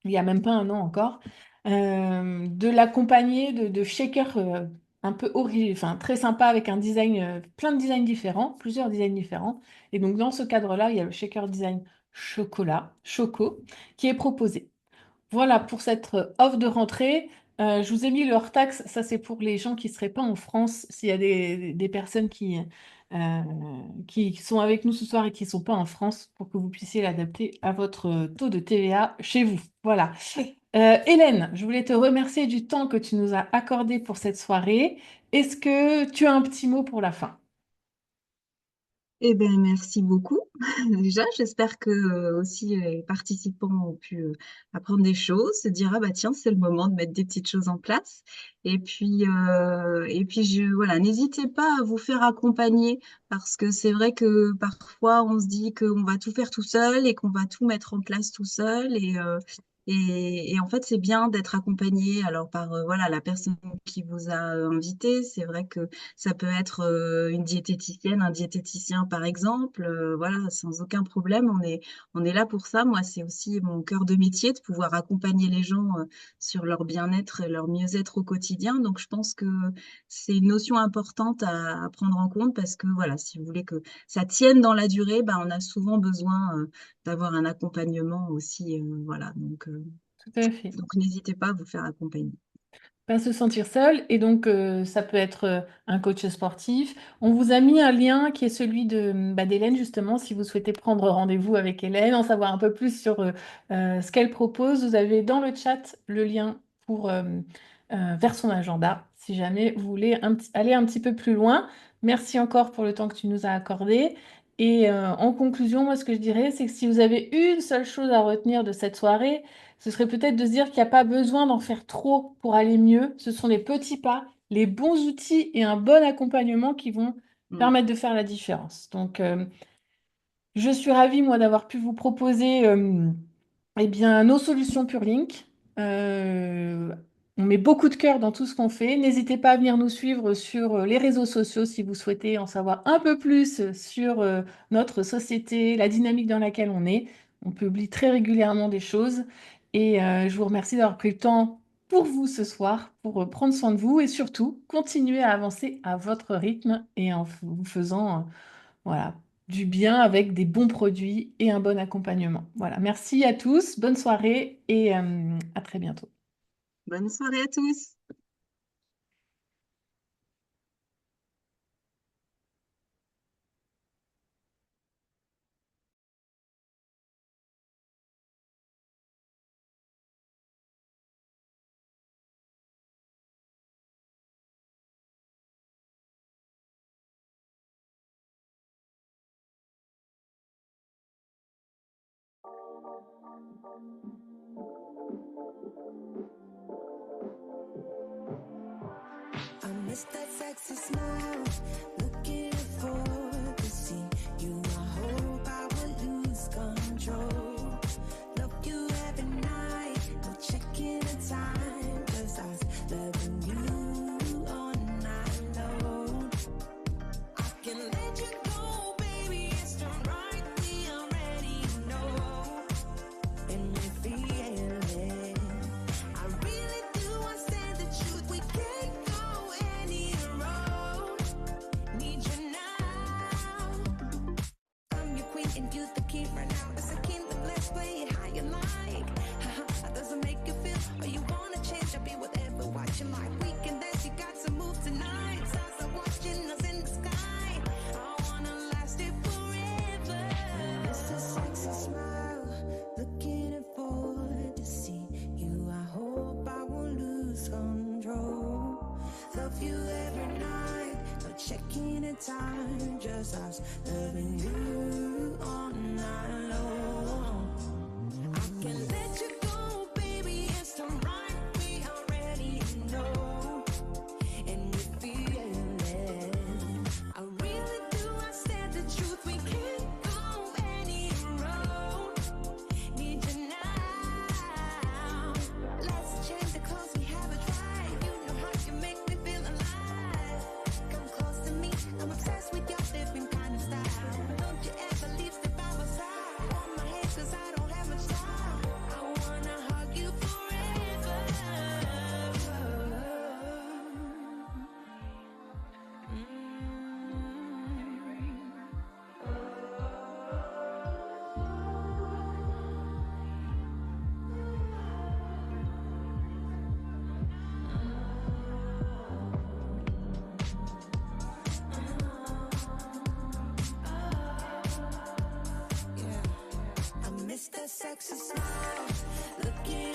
il n'y a même pas un an encore, de l'accompagner de shakers un peu enfin, très sympa avec un design, plein de designs différents, plusieurs designs différents. Et donc dans ce cadre-là, il y a le shaker design chocolat, choco, qui est proposé. Voilà pour cette offre de rentrée. Je vous ai mis le hors-taxe, ça c'est pour les gens qui ne seraient pas en France, s'il y a des personnes euh, qui sont avec nous ce soir et qui ne sont pas en France, pour que vous puissiez l'adapter à votre taux de TVA chez vous. Voilà. Hélène, je voulais te remercier du temps que tu nous as accordé pour cette soirée. Est-ce que tu as un petit mot pour la fin? Eh bien, merci beaucoup. Déjà, j'espère que aussi les participants ont pu apprendre des choses, se dire ah bah tiens, c'est le moment de mettre des petites choses en place. Et puis voilà, n'hésitez pas à vous faire accompagner parce que c'est vrai que parfois on se dit qu'on va tout faire tout seul et qu'on va tout mettre en place tout seul et en fait c'est bien d'être accompagné alors par voilà la personne qui vous a invité. C'est vrai que ça peut être une diététicienne, un diététicien par exemple. Voilà, sans aucun problème. On est là pour ça. Moi, c'est aussi mon cœur de métier de pouvoir accompagner les gens sur leur bien-être et leur mieux-être au quotidien. Donc, je pense que c'est une notion importante à prendre en compte parce que voilà, si vous voulez que ça tienne dans la durée, ben, on a souvent besoin d'avoir un accompagnement aussi. Voilà, Tout à fait. donc n'hésitez pas à vous faire accompagner. pas se sentir seul. Et donc, ça peut être un coach sportif. On vous a mis un lien qui est celui d'Hélène, justement, si vous souhaitez prendre rendez-vous avec Hélène, en savoir un peu plus sur ce qu'elle propose. Vous avez dans le chat le lien pour, vers son agenda, si jamais vous voulez aller un petit peu plus loin. Merci encore pour le temps que tu nous as accordé. Et en conclusion, moi, ce que je dirais, c'est que si vous avez une seule chose à retenir de cette soirée, ce serait peut-être de se dire qu'il n'y a pas besoin d'en faire trop pour aller mieux. Ce sont les petits pas, les bons outils et un bon accompagnement qui vont Mm. permettre de faire la différence. Donc, je suis ravie, moi, d'avoir pu vous proposer eh bien, nos solutions PureLink. Euh, on met beaucoup de cœur dans tout ce qu'on fait. N'hésitez pas à venir nous suivre sur les réseaux sociaux si vous souhaitez en savoir un peu plus sur notre société, la dynamique dans laquelle on est. On publie très régulièrement des choses. Et je vous remercie d'avoir pris le temps pour vous ce soir, pour prendre soin de vous et surtout continuer à avancer à votre rythme et en vous faisant voilà, du bien avec des bons produits et un bon accompagnement. Voilà, merci à tous, bonne soirée et à très bientôt. Bonne soirée à tous. I miss that sexy smile, looking for to see you. I hope I will lose control. Love you every night, no checking the time, 'cause I was loving you all night long. I can let you go, baby, it's done right, we already know. And we feel it. I really do understand the truth, we can't go any road. Need you now. I'm your queen and you the king right now. It's a kingdom, let's play it how you like. How does it make you feel? Or you wanna change? I'll be whatever, watching like we can dance. You got to move tonight. Stars are watching us in the sky. I wanna last it forever. It's a sexy smile, looking forward to see you. I hope I won't lose control. Love you every night, no checking the time, just us loving you all night long. I can let you go, baby, it's the right, we already know. And we feel it. I really do understand the truth, we can't go any road. Need you now. Let's change the clothes, we have a drive. You know how you make me feel alive. Come close to me, I'm obsessed with your different kind of style. Don't you ever leave, step by my side. On my head, 'cause I don't have much time. I wanna hug you forever. Yeah. I miss that sexy smile, looking